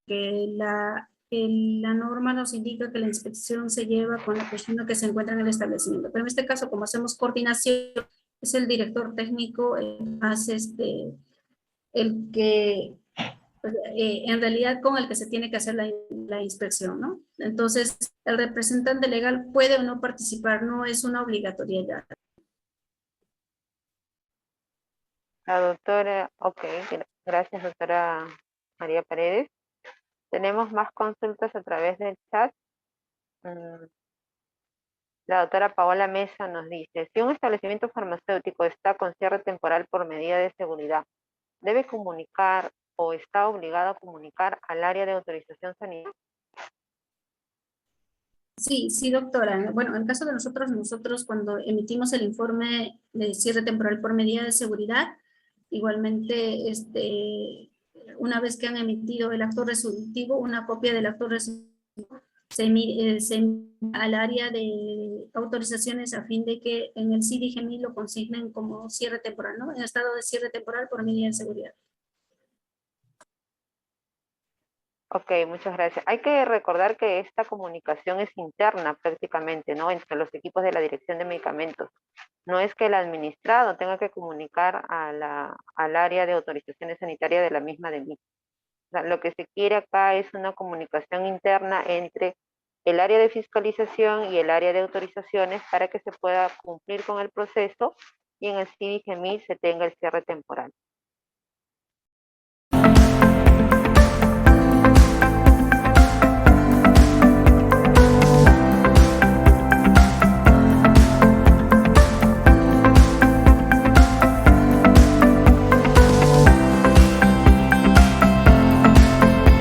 La norma nos indica que la inspección se lleva con la persona que se encuentra en el establecimiento. Pero en este caso, como hacemos coordinación, es el director técnico más el que en realidad con el que se tiene que hacer la inspección, ¿no? Entonces, el representante legal puede o no participar, no es una obligatoriedad. La doctora, ok, gracias doctora María Paredes. Tenemos más consultas a través del chat. La doctora Paola Mesa nos dice, si un establecimiento farmacéutico está con cierre temporal por medida de seguridad, ¿debe comunicar o está obligado a comunicar al área de autorización sanitaria? Sí, sí, doctora. Bueno, en el caso de nosotros cuando emitimos el informe de cierre temporal por medida de seguridad, igualmente, una vez que han emitido el acto resolutivo, una copia del acto resolutivo se envía al área de autorizaciones a fin de que en el CIDIGEMI lo consignen como cierre temporal, ¿no? En estado de cierre temporal por medida de seguridad. Ok, muchas gracias. Hay que recordar que esta comunicación es interna prácticamente, ¿no? Entre los equipos de la Dirección de Medicamentos. No es que el administrado tenga que comunicar al área de autorizaciones sanitarias de la misma de mí. O sea, lo que se quiere acá es una comunicación interna entre el área de fiscalización y el área de autorizaciones para que se pueda cumplir con el proceso y en el CIDIGEMI se tenga el cierre temporal.